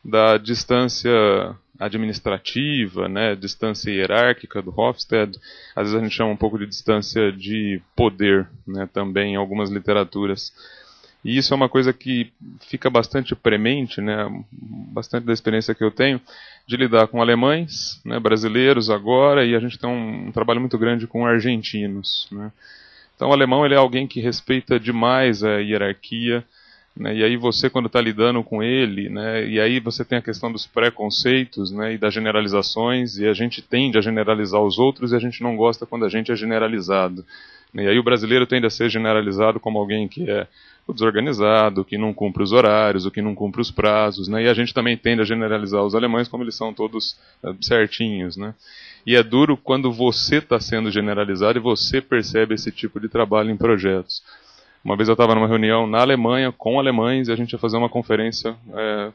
[SPEAKER 3] da distância administrativa, né, distância hierárquica do Hofstede. Às vezes a gente chama um pouco de distância de poder, né, também em algumas literaturas. E isso é uma coisa que fica bastante premente, né, bastante da experiência que eu tenho, de lidar com alemães, né, brasileiros agora, e a gente tem um trabalho muito grande com argentinos, né. Então o alemão ele é alguém que respeita demais a hierarquia, né, e aí você quando está lidando com ele, né, e aí você tem a questão dos preconceitos, né, e das generalizações, e a gente tende a generalizar os outros e a gente não gosta quando a gente é generalizado. E aí o brasileiro tende a ser generalizado como alguém que é o desorganizado, que não cumpre os horários, o que não cumpre os prazos, né? E a gente também tende a generalizar os alemães como eles são todos certinhos, né? E é duro quando você está sendo generalizado e você percebe esse tipo de trabalho em projetos. Uma vez eu estava numa reunião na Alemanha com alemães e a gente ia fazer uma conferência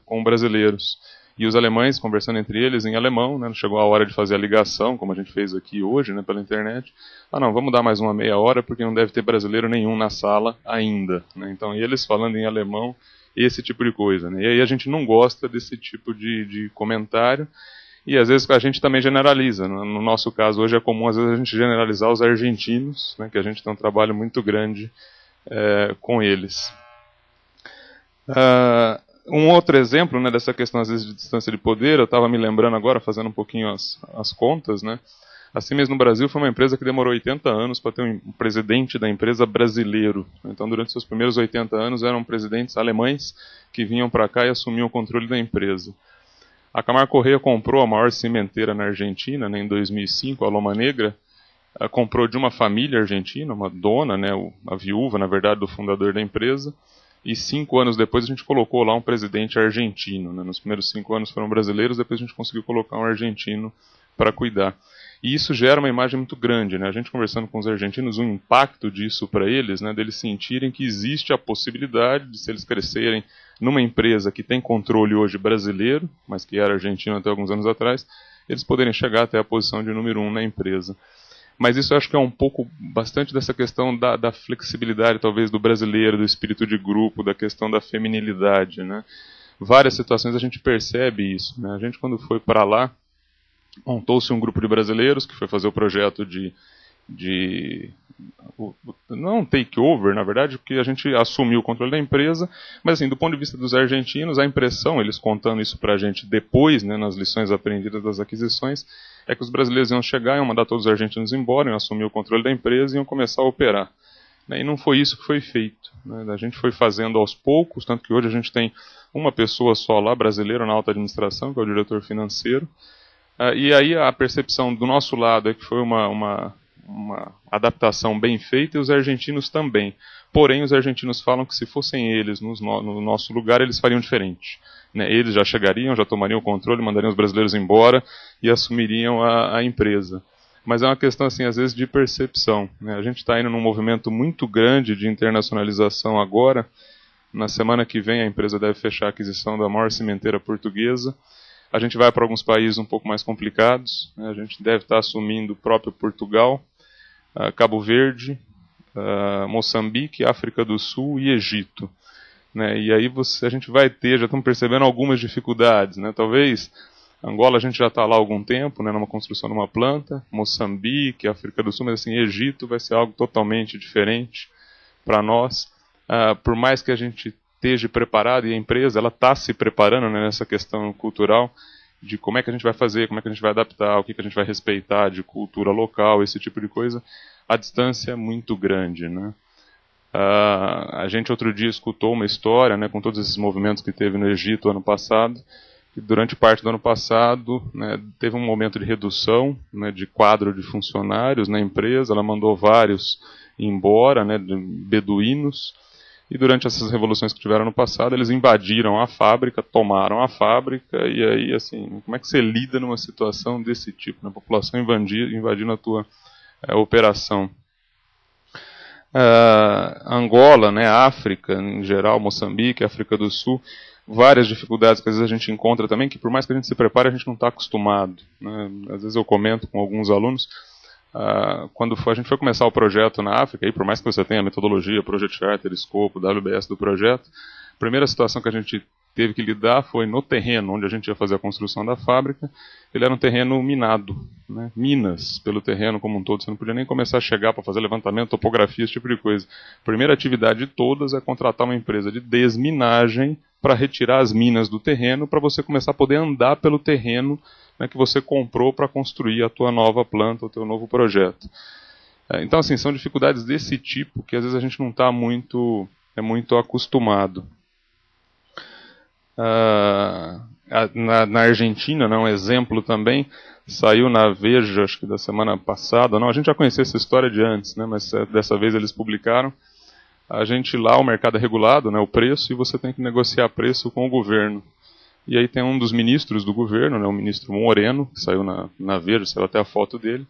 [SPEAKER 3] com brasileiros. E os alemães, conversando entre eles em alemão, né, chegou a hora de fazer a ligação, como a gente fez aqui hoje, né, pela internet. Não, vamos dar mais uma meia hora, porque não deve ter brasileiro nenhum na sala ainda. Né? Então, e eles falando em alemão, esse tipo de coisa. Né? E aí a gente não gosta desse tipo de comentário, e às vezes a gente também generaliza. No nosso caso, hoje é comum, às vezes, a gente generalizar os argentinos, né, que a gente tem um trabalho muito grande com eles. Um outro exemplo, né, dessa questão às vezes de distância de poder, eu estava me lembrando agora, fazendo um pouquinho as contas, né? Assim mesmo no Brasil foi uma empresa que demorou 80 anos para ter um presidente da empresa brasileiro. Então durante seus primeiros 80 anos eram presidentes alemães que vinham para cá e assumiam o controle da empresa. A Camargo Corrêa comprou a maior cimenteira na Argentina, né, em 2005, a Loma Negra, comprou de uma família argentina, uma dona, né, a viúva, na verdade, do fundador da empresa. E 5 anos depois a gente colocou lá um presidente argentino. Né? Nos primeiros 5 anos foram brasileiros, depois a gente conseguiu colocar um argentino para cuidar. E isso gera uma imagem muito grande. Né? A gente conversando com os argentinos, o impacto disso para eles, né, deles sentirem que existe a possibilidade de, se eles crescerem numa empresa que tem controle hoje brasileiro, mas que era argentino até alguns anos atrás, eles poderem chegar até a posição de número 1 na empresa. Mas isso eu acho que é um pouco, bastante dessa questão da flexibilidade, talvez, do brasileiro, do espírito de grupo, da questão da feminilidade, né? Várias situações a gente percebe isso, né? A gente, quando foi para lá, montou-se um grupo de brasileiros que foi fazer o projeto não takeover, na verdade, porque a gente assumiu o controle da empresa, mas assim, do ponto de vista dos argentinos, a impressão, eles contando isso para a gente depois, né, nas lições aprendidas das aquisições, é que os brasileiros iam chegar, iam mandar todos os argentinos embora, iam assumir o controle da empresa e iam começar a operar. E não foi isso que foi feito. Né? A gente foi fazendo aos poucos, tanto que hoje a gente tem uma pessoa só lá, brasileira, na alta administração, que é o diretor financeiro. E aí a percepção do nosso lado é que foi uma adaptação bem feita, e os argentinos também. Porém, os argentinos falam que se fossem eles no nosso lugar, eles fariam diferente. Né? Eles já chegariam, já tomariam o controle, mandariam os brasileiros embora e assumiriam a empresa. Mas é uma questão, assim, às vezes, de percepção. Né? A gente está indo num movimento muito grande de internacionalização agora. Na semana que vem, a empresa deve fechar a aquisição da maior cimenteira portuguesa. A gente vai para alguns países um pouco mais complicados. Né? A gente deve estar assumindo o próprio Portugal, Cabo Verde, Moçambique, África do Sul e Egito. Né? E aí a gente vai ter, já estamos percebendo algumas dificuldades. Né? Talvez Angola a gente já está lá há algum tempo, né, numa construção de uma planta. Moçambique, África do Sul, mas assim, Egito vai ser algo totalmente diferente para nós. Por mais que a gente esteja preparado, e a empresa ela está se preparando, né, nessa questão cultural, de como é que a gente vai fazer, como é que a gente vai adaptar, o que a gente vai respeitar de cultura local, esse tipo de coisa, a distância é muito grande, né? A gente outro dia escutou uma história, né, com todos esses movimentos que teve no Egito ano passado, que durante parte do ano passado, né, teve um momento de redução, né, de quadro de funcionários na empresa, ela mandou vários embora, né, beduínos, e durante essas revoluções que tiveram no passado, eles invadiram a fábrica, tomaram a fábrica, e aí, assim, como é que você lida numa situação desse tipo, né? A população invadindo a tua operação. Angola, né, África, em geral, Moçambique, África do Sul, várias dificuldades que às vezes a gente encontra também, que por mais que a gente se prepare, a gente não está acostumado. Né? Às vezes eu comento com alguns alunos, quando a gente foi começar o projeto na África, e por mais que você tenha a metodologia, Project Charter, Escopo, WBS do projeto, a primeira situação que a gente teve que lidar foi no terreno onde a gente ia fazer a construção da fábrica. Ele era um terreno minado, né? Minas pelo terreno como um todo, você não podia nem começar a chegar para fazer levantamento, topografia, esse tipo de coisa. A primeira atividade de todas é contratar uma empresa de desminagem para retirar as minas do terreno, para você começar a poder andar pelo terreno, né, que você comprou para construir a tua nova planta, o teu novo projeto. Então, assim, são dificuldades desse tipo que às vezes a gente não está muito acostumado. Na Argentina, né, um exemplo também, saiu na Veja, acho que da semana passada, não, a gente já conhecia essa história de antes, né, mas dessa vez eles publicaram. A gente lá, o mercado é regulado, né, o preço, e você tem que negociar preço com o governo. E aí tem um dos ministros do governo, né, o ministro Moreno, que saiu na Veja, saiu até a foto dele.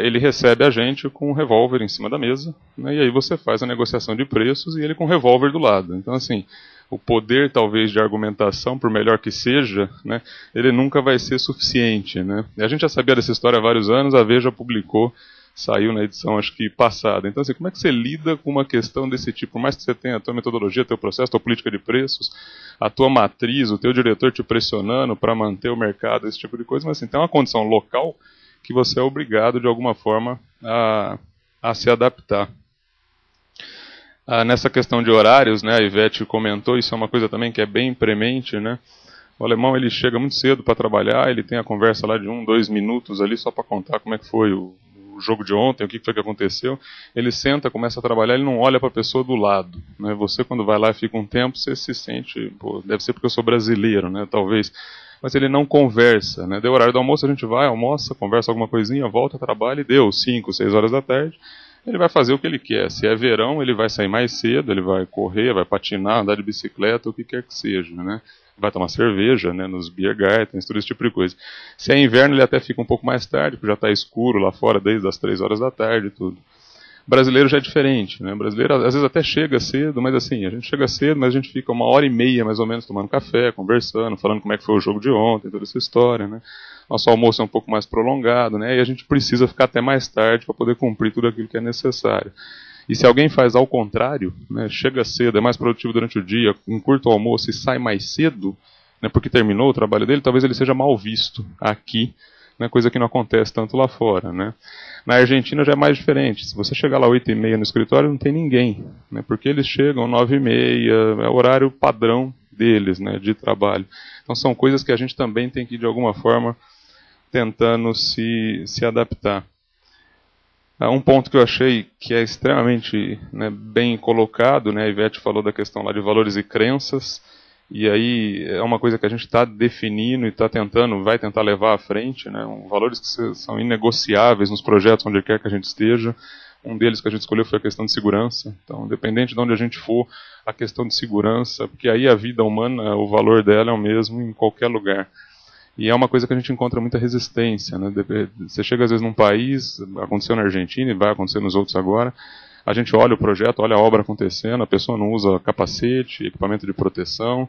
[SPEAKER 3] Ele recebe a gente com um revólver em cima da mesa, né, e aí você faz a negociação de preços e ele com um revólver do lado. Então, assim, o poder, talvez, de argumentação, por melhor que seja, né, ele nunca vai ser suficiente. Né? E a gente já sabia dessa história há vários anos, a Veja publicou, saiu na edição, acho que, passada. Então, assim, como é que você lida com uma questão desse tipo? Por mais que você tenha a tua metodologia, teu processo, tua política de preços, a tua matriz, o teu diretor te pressionando para manter o mercado, esse tipo de coisa, mas, assim, tem uma condição local que você é obrigado, de alguma forma, a se adaptar. Nessa questão de horários, né, a Ivete comentou, isso é uma coisa também que é bem premente, né? O alemão, ele chega muito cedo para trabalhar, ele tem a conversa lá de 1, 2 minutos ali só para contar como é que foi o jogo de ontem, o que foi que aconteceu. Ele senta, começa a trabalhar, ele não olha para a pessoa do lado, né? Você, quando vai lá e fica um tempo, você se sente, pô, deve ser porque eu sou brasileiro, né, talvez, mas ele não conversa, né? Deu horário do almoço, a gente vai, almoça, conversa alguma coisinha, volta, trabalha e deu 5, 6 horas da tarde. Ele vai fazer o que ele quer. Se é verão, ele vai sair mais cedo, ele vai correr, vai patinar, andar de bicicleta, o que quer que seja, né? Vai tomar cerveja, né, nos beer gardens, todo esse tipo de coisa. Se é inverno, ele até fica um pouco mais tarde, porque já está escuro lá fora desde as 3 horas da tarde e tudo. O brasileiro já é diferente, né? O brasileiro às vezes até chega cedo, mas assim, a gente chega cedo, mas a gente fica 1h30 mais ou menos tomando café, conversando, falando como é que foi o jogo de ontem, toda essa história, né? Nosso almoço é um pouco mais prolongado, né? E a gente precisa ficar até mais tarde para poder cumprir tudo aquilo que é necessário. E se alguém faz ao contrário, né, chega cedo, é mais produtivo durante o dia, encurta o almoço e sai mais cedo, né, porque terminou o trabalho dele, talvez ele seja mal visto aqui, né, coisa que não acontece tanto lá fora. Né. Na Argentina já é mais diferente. Se você chegar lá 8h30 no escritório, não tem ninguém, né, porque eles chegam 9h30, é o horário padrão deles, né, de trabalho. Então são coisas que a gente também tem que, de alguma forma, tentando se adaptar. Um ponto que eu achei que é extremamente, né, bem colocado, né, a Ivete falou da questão lá de valores e crenças, e aí é uma coisa que a gente está definindo e vai tentar levar à frente, né, valores que são inegociáveis nos projetos onde quer que a gente esteja. Um deles que a gente escolheu foi a questão de segurança. Então, independente de onde a gente for, a questão de segurança, porque aí a vida humana, o valor dela é o mesmo em qualquer lugar. E é uma coisa que a gente encontra muita resistência, né? Você chega às vezes num país, aconteceu na Argentina e vai acontecer nos outros agora, a gente olha o projeto, olha a obra acontecendo, a pessoa não usa capacete, equipamento de proteção,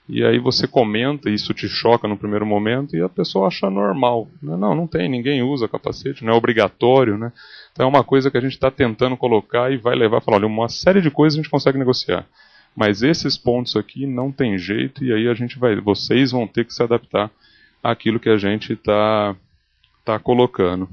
[SPEAKER 3] e aí você comenta, e isso te choca no primeiro momento, e a pessoa acha normal. Não tem, ninguém usa capacete, não é obrigatório, né? Então é uma coisa que a gente está tentando colocar e vai levar a falar, olha, uma série de coisas a gente consegue negociar, mas esses pontos aqui não tem jeito, e aí vocês vão ter que se adaptar aquilo que a gente está colocando.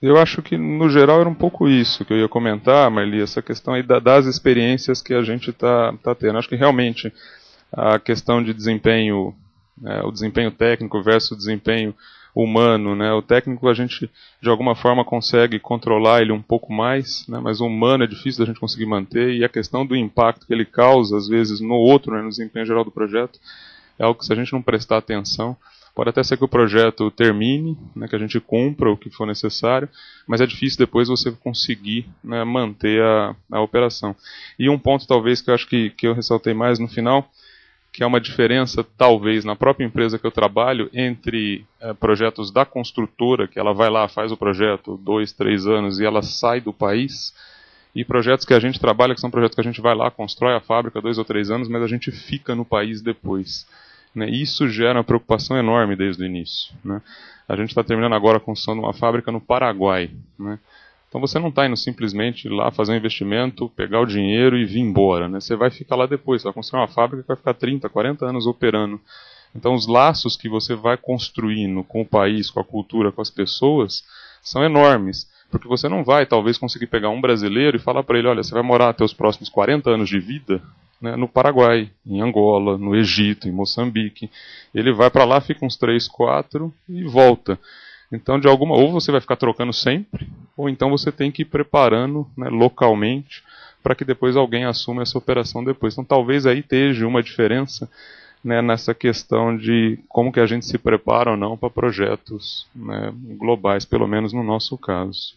[SPEAKER 3] Eu acho que, no geral, era um pouco isso que eu ia comentar, Marli, essa questão aí das experiências que a gente está tendo. Acho que, realmente, a questão de desempenho, o desempenho técnico versus o desempenho humano, né? O técnico a gente, de alguma forma, consegue controlar ele um pouco mais, né? Mas o humano é difícil da gente conseguir manter, e a questão do impacto que ele causa, às vezes, no outro, né, no desempenho geral do projeto, é algo que, se a gente não prestar atenção, pode até ser que o projeto termine, né, que a gente cumpra o que for necessário, mas é difícil depois você conseguir, né, manter a operação. E um ponto, talvez, que eu acho que eu ressaltei mais no final, que é uma diferença, talvez, na própria empresa que eu trabalho, entre projetos da construtora, que ela vai lá, faz o projeto 2, 3 anos e ela sai do país, e projetos que a gente trabalha, que são projetos que a gente vai lá, constrói a fábrica 2 ou 3 anos, mas a gente fica no país depois. Né? Isso gera uma preocupação enorme desde o início. Né? A gente está terminando agora a construção de uma fábrica no Paraguai. Né? Então você não está indo simplesmente lá fazer um investimento, pegar o dinheiro e vir embora. Né? Você vai ficar lá depois, você vai construir uma fábrica que vai ficar 30, 40 anos operando. Então os laços que você vai construindo com o país, com a cultura, com as pessoas, são enormes. Porque você não vai, talvez, conseguir pegar um brasileiro e falar para ele, olha, você vai morar até os próximos 40 anos de vida, né, no Paraguai, em Angola, no Egito, em Moçambique. Ele vai para lá, fica uns 3, 4 e volta. Então, ou você vai ficar trocando sempre, ou então você tem que ir preparando, né, localmente, para que depois alguém assuma essa operação depois. Então, talvez aí esteja uma diferença né, nessa questão de como que a gente se prepara ou não para projetos, né, globais, pelo menos no nosso caso.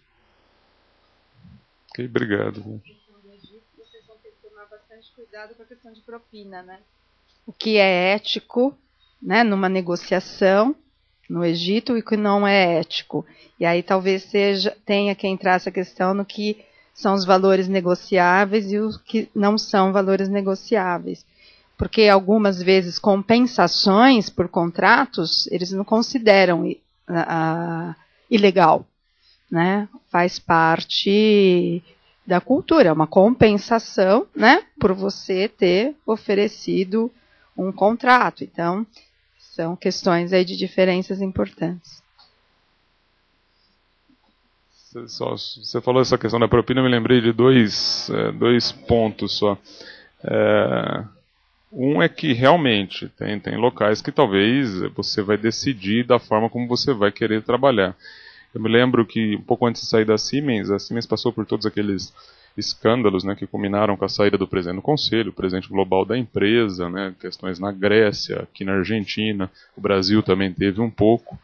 [SPEAKER 3] Ok, obrigado.
[SPEAKER 2] Vocês vão ter que tomar bastante cuidado com a questão de propina, né? O que é ético, né, numa negociação no Egito e o que não é ético. E aí talvez tenha que entrar essa questão no que são os valores negociáveis e os que não são valores negociáveis. Porque algumas vezes compensações por contratos, eles não consideram ilegal, né? Faz parte da cultura, é uma compensação, né, por você ter oferecido um contrato. Então, são questões aí de diferenças importantes.
[SPEAKER 3] Você falou essa questão da propina, eu me lembrei de dois pontos só. Um é que realmente tem locais que talvez você vai decidir da forma como você vai querer trabalhar. Eu me lembro que um pouco antes de sair da Siemens, a Siemens passou por todos aqueles escândalos, né, que culminaram com a saída do presidente do conselho, o presidente global da empresa, né, questões na Grécia, aqui na Argentina, o Brasil também teve um pouco.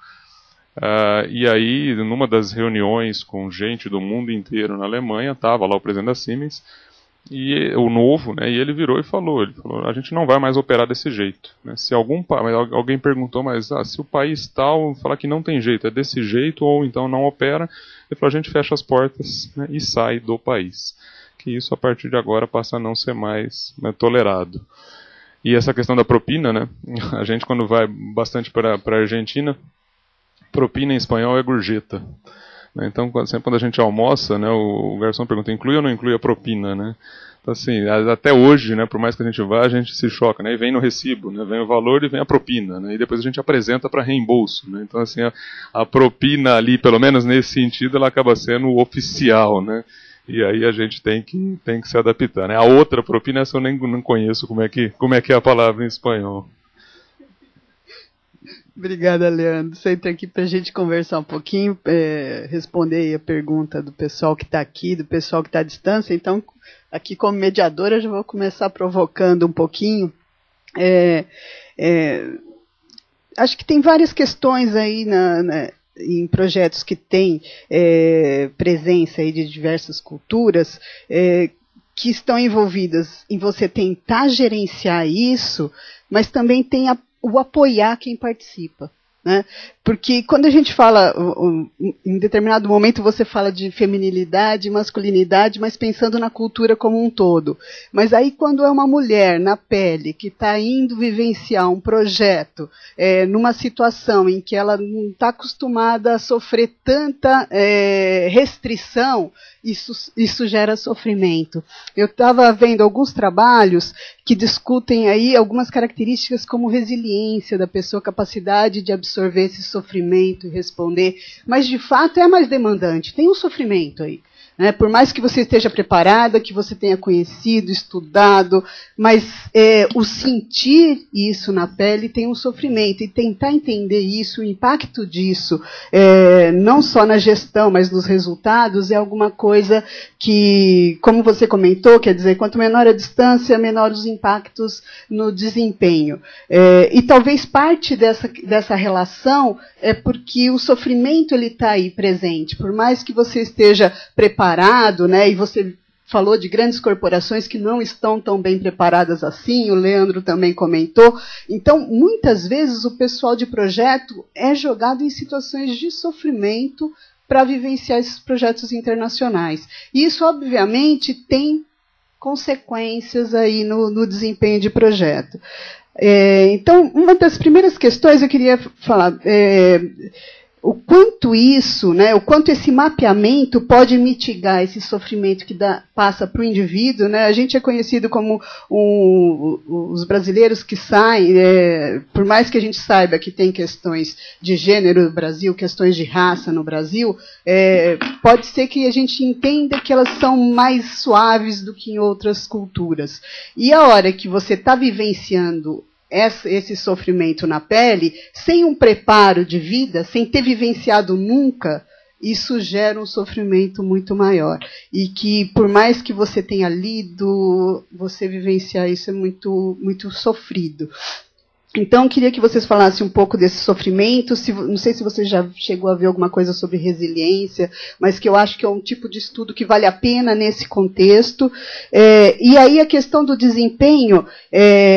[SPEAKER 3] E aí, numa das reuniões com gente do mundo inteiro na Alemanha, estava lá o presidente da Siemens, e o novo, né, e ele virou e falou, a gente não vai mais operar desse jeito, né? Se alguém perguntou, mas se o país tal falar que não tem jeito, é desse jeito ou então não opera, ele falou, a gente fecha as portas, né, e sai do país, que isso a partir de agora passa a não ser mais, né, tolerado. E essa questão da propina, né, a gente quando vai bastante para a Argentina, propina em espanhol é gorjeta. Então, sempre quando a gente almoça, né, o garçom pergunta, inclui ou não inclui a propina, né? Então, assim, até hoje, né, por mais que a gente vá, a gente se choca, né? E vem no recibo, né? Vem o valor e vem a propina, né? E depois a gente apresenta para reembolso, né? Então, assim, a propina ali, pelo menos nesse sentido, ela acaba sendo oficial, né? E aí a gente tem que se adaptar, né? A outra propina, essa eu nem não conheço como é que é a palavra em espanhol.
[SPEAKER 1] Obrigada, Leandro. Você entra aqui para a gente conversar um pouquinho, responder a pergunta do pessoal que está aqui, do pessoal que está à distância. Então, aqui como mediadora, eu já vou começar provocando um pouquinho. Acho que tem várias questões aí em projetos que têm presença aí de diversas culturas, que estão envolvidas em você tentar gerenciar isso, mas também tem o apoiar quem participa, né? Porque quando a gente fala, em determinado momento você fala de feminilidade, masculinidade, mas pensando na cultura como um todo. Mas aí quando é uma mulher na pele que está indo vivenciar um projeto, numa situação em que ela não está acostumada a sofrer tanta restrição, isso gera sofrimento. Eu estava vendo alguns trabalhos que discutem aí algumas características como resiliência da pessoa, capacidade de absorver esse sofrimento e responder, mas de fato é mais demandante, tem um sofrimento aí. Né? Por mais que você esteja preparada, que você tenha conhecido, estudado, mas o sentir isso na pele tem um sofrimento, e tentar entender isso, o impacto disso, não só na gestão, mas nos resultados, é alguma coisa que, como você comentou, quer dizer, quanto menor a distância, menor os impactos no desempenho. E talvez parte dessa relação é porque o sofrimento está aí presente, por mais que você esteja preparado, né, e você falou de grandes corporações que não estão tão bem preparadas assim, o Leandro também comentou. Então, muitas vezes o pessoal de projeto é jogado em situações de sofrimento para vivenciar esses projetos internacionais. E isso, obviamente, tem consequências aí no desempenho de projeto. Então, uma das primeiras questões eu queria falar, o quanto isso, né, o quanto esse mapeamento pode mitigar esse sofrimento que passa para o indivíduo, né? A gente é conhecido como os brasileiros que saem, por mais que a gente saiba que tem questões de gênero no Brasil, questões de raça no Brasil, pode ser que a gente entenda que elas são mais suaves do que em outras culturas. E a hora que você está vivenciando esse sofrimento na pele, sem um preparo de vida, sem ter vivenciado nunca, isso gera um sofrimento muito maior. E que, por mais que você tenha lido, você vivenciar isso é muito, muito sofrido. Então, queria que vocês falassem um pouco desse sofrimento. Não sei se você já chegou a ver alguma coisa sobre resiliência, mas que eu acho que é um tipo de estudo que vale a pena nesse contexto. E aí a questão do desempenho,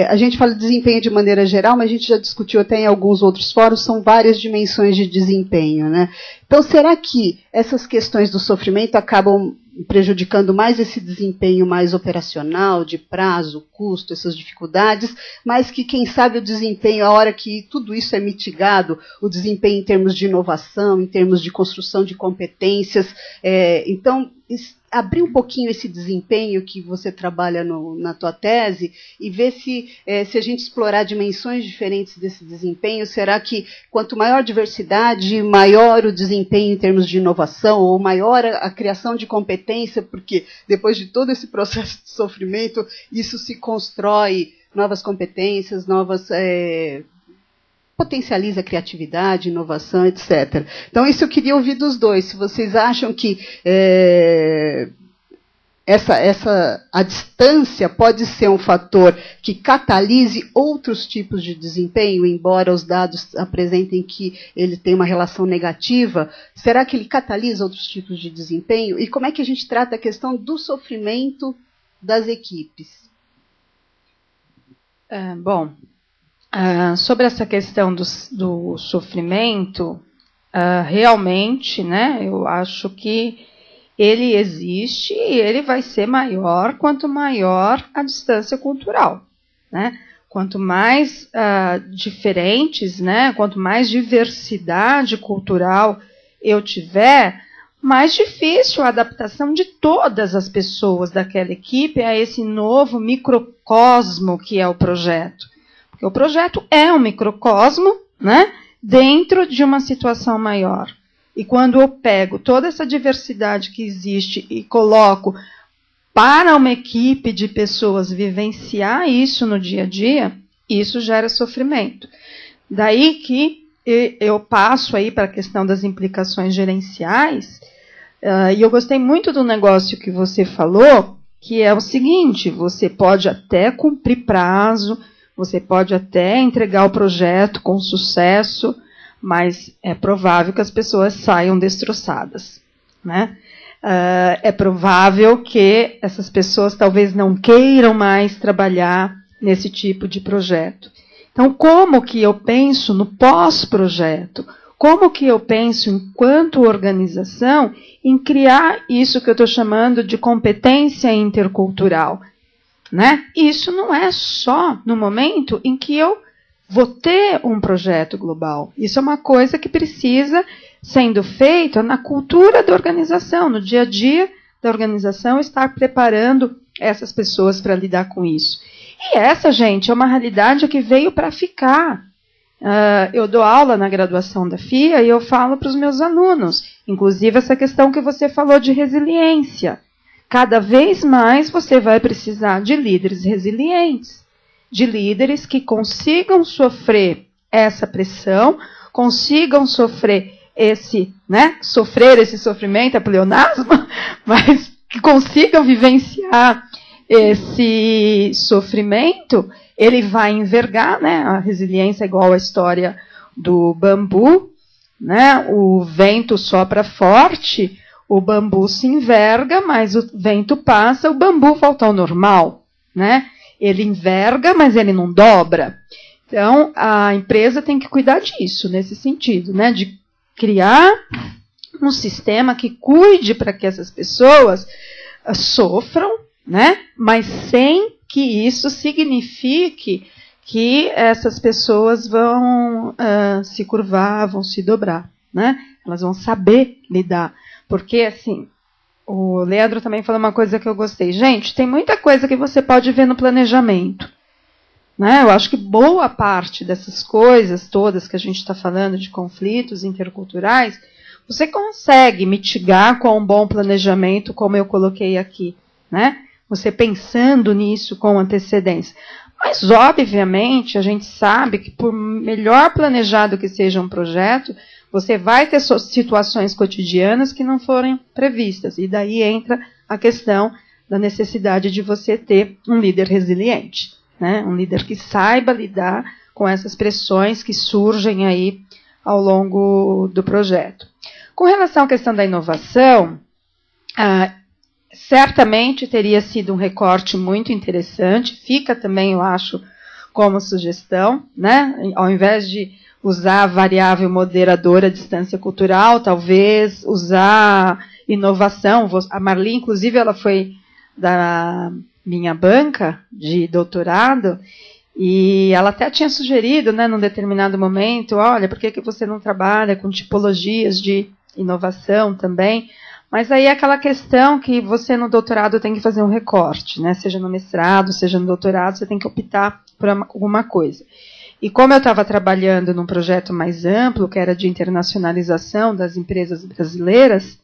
[SPEAKER 1] a gente fala de desempenho de maneira geral, mas a gente já discutiu até em alguns outros fóruns, são várias dimensões de desempenho, né? Então, será que essas questões do sofrimento acabam prejudicando mais esse desempenho mais operacional, de prazo, custo, essas dificuldades, mas que, quem sabe, o desempenho, a hora que tudo isso é mitigado, o desempenho em termos de inovação, em termos de construção de competências, então, abrir um pouquinho esse desempenho que você trabalha na tua tese e ver se a gente explorar dimensões diferentes desse desempenho, será que quanto maior a diversidade, maior o desempenho em termos de inovação, ou maior a criação de competência, porque depois de todo esse processo de sofrimento, isso se constrói novas competências, potencializa a criatividade, inovação, etc. Então, isso eu queria ouvir dos dois. Se vocês acham que a distância pode ser um fator que catalise outros tipos de desempenho, embora os dados apresentem que ele tem uma relação negativa, será que ele catalisa outros tipos de desempenho? E como é que a gente trata a questão do sofrimento das equipes?
[SPEAKER 2] Sobre essa questão do sofrimento, realmente, né, eu acho que ele existe e ele vai ser maior quanto maior a distância cultural, né? Quanto mais diferentes, né, quanto mais diversidade cultural eu tiver, mais difícil a adaptação de todas as pessoas daquela equipe a esse novo microcosmo que é o projeto. O projeto é um microcosmo, né, dentro de uma situação maior. E quando eu pego toda essa diversidade que existe e coloco para uma equipe de pessoas vivenciar isso no dia a dia, isso gera sofrimento. Daí que eu passo aí para a questão das implicações gerenciais, e eu gostei muito do negócio que você falou, que é o seguinte: você pode até cumprir prazo, você pode até entregar o projeto com sucesso, mas é provável que as pessoas saiam destroçadas, né? É provável que essas pessoas talvez não queiram mais trabalhar nesse tipo de projeto. Então, como que eu penso no pós-projeto? Como que eu penso, enquanto organização, em criar isso que eu estou chamando de competência intercultural? Né? Isso não é só no momento em que eu vou ter um projeto global. Isso é uma coisa que precisa sendo feita na cultura da organização, no dia a dia da organização, estar preparando essas pessoas para lidar com isso. E essa, gente, é uma realidade que veio para ficar. Eu dou aula na graduação da FIA e eu falo para os meus alunos, inclusive essa questão que você falou de resiliência. Cada vez mais você vai precisar de líderes resilientes, de líderes que consigam sofrer essa pressão, consigam sofrer esse sofrimento, é pleonasmo, mas que consigam vivenciar esse sofrimento. Ele vai envergar, né? A resiliência é igual à história do bambu, né? O vento sopra forte, o bambu se enverga, mas o vento passa, o bambu volta ao normal, né? Ele enverga, mas ele não dobra. Então, a empresa tem que cuidar disso, nesse sentido, né? De criar um sistema que cuide para que essas pessoas sofram, né? Mas sem que isso signifique que essas pessoas vão se curvar, vão se dobrar, né? Elas vão saber lidar. Porque, assim, o Leandro também falou uma coisa que eu gostei. Gente, tem muita coisa que você pode ver no planejamento, né? Eu acho que boa parte dessas coisas todas que a gente está falando, de conflitos interculturais, você consegue mitigar com um bom planejamento, como eu coloquei aqui, né? Você pensando nisso com antecedência. Mas, obviamente, a gente sabe que por melhor planejado que seja um projeto, você vai ter situações cotidianas que não forem previstas. E daí entra a questão da necessidade de você ter um líder resiliente, né? Um líder que saiba lidar com essas pressões que surgem aí ao longo do projeto. Com relação à questão da inovação, certamente teria sido um recorte muito interessante, fica também, eu acho, como sugestão, né? Ao invés de usar a variável moderadora distância cultural, talvez usar inovação. A Marli, inclusive, ela foi da minha banca de doutorado, e ela até tinha sugerido, né, num determinado momento, olha, por que você não trabalha com tipologias de inovação também? Mas aí é aquela questão que você no doutorado tem que fazer um recorte, né? Seja no mestrado, seja no doutorado, você tem que optar por alguma coisa. E como eu estava trabalhando num projeto mais amplo, que era de internacionalização das empresas brasileiras,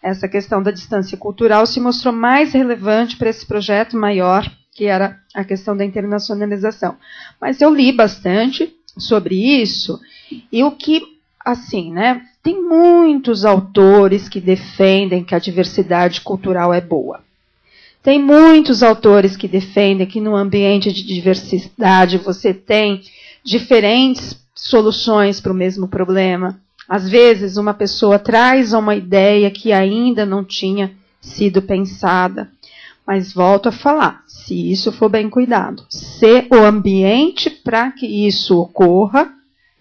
[SPEAKER 2] essa questão da distância cultural se mostrou mais relevante para esse projeto maior, que era a questão da internacionalização. Mas eu li bastante sobre isso, e o que, assim, né, tem muitos autores que defendem que a diversidade cultural é boa. Tem muitos autores que defendem que no ambiente de diversidade você tem diferentes soluções para o mesmo problema. Às vezes, uma pessoa traz uma ideia que ainda não tinha sido pensada. Mas volto a falar, se isso for bem cuidado, se o ambiente para que isso ocorra,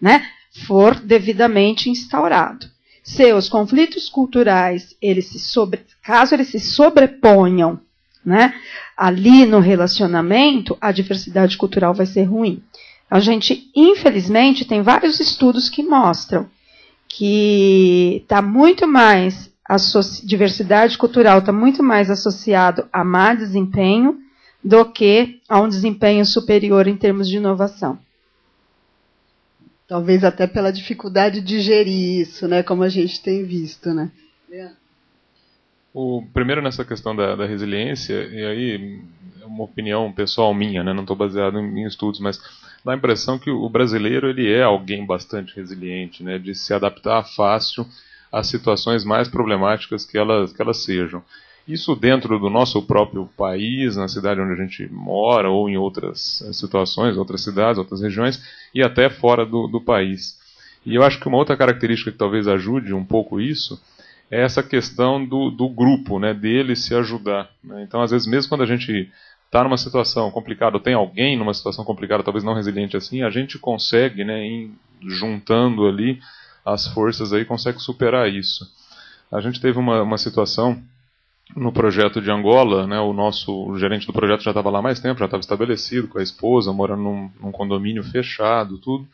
[SPEAKER 2] né, for devidamente instaurado. Se os conflitos culturais, caso eles se sobreponham, né, ali no relacionamento, a diversidade cultural vai ser ruim. A gente, infelizmente, tem vários estudos que mostram que está muito mais, diversidade cultural está muito mais associado a má desempenho do que a um desempenho superior em termos de inovação.
[SPEAKER 1] Talvez até pela dificuldade de gerir isso, né, como a gente tem visto, né?
[SPEAKER 3] Primeiro nessa questão da resiliência, e aí é uma opinião pessoal minha, né, não estou baseado em estudos, mas dá a impressão que o brasileiro ele é alguém bastante resiliente, né, de se adaptar fácil às situações mais problemáticas que elas sejam. Isso dentro do nosso próprio país, na cidade onde a gente mora, ou em outras situações, outras cidades, outras regiões, e até fora do país. E eu acho que uma outra característica que talvez ajude um pouco isso é essa questão do grupo, né, dele se ajudar, né? Então, às vezes, mesmo quando a gente está numa situação complicada, ou tem alguém numa situação complicada, talvez não resiliente assim, a gente consegue, né, juntando ali as forças, aí consegue superar isso. A gente teve uma situação no projeto de Angola, né, o gerente do projeto já estava lá há mais tempo, já estava estabelecido com a esposa, morando num condomínio fechado, tudo.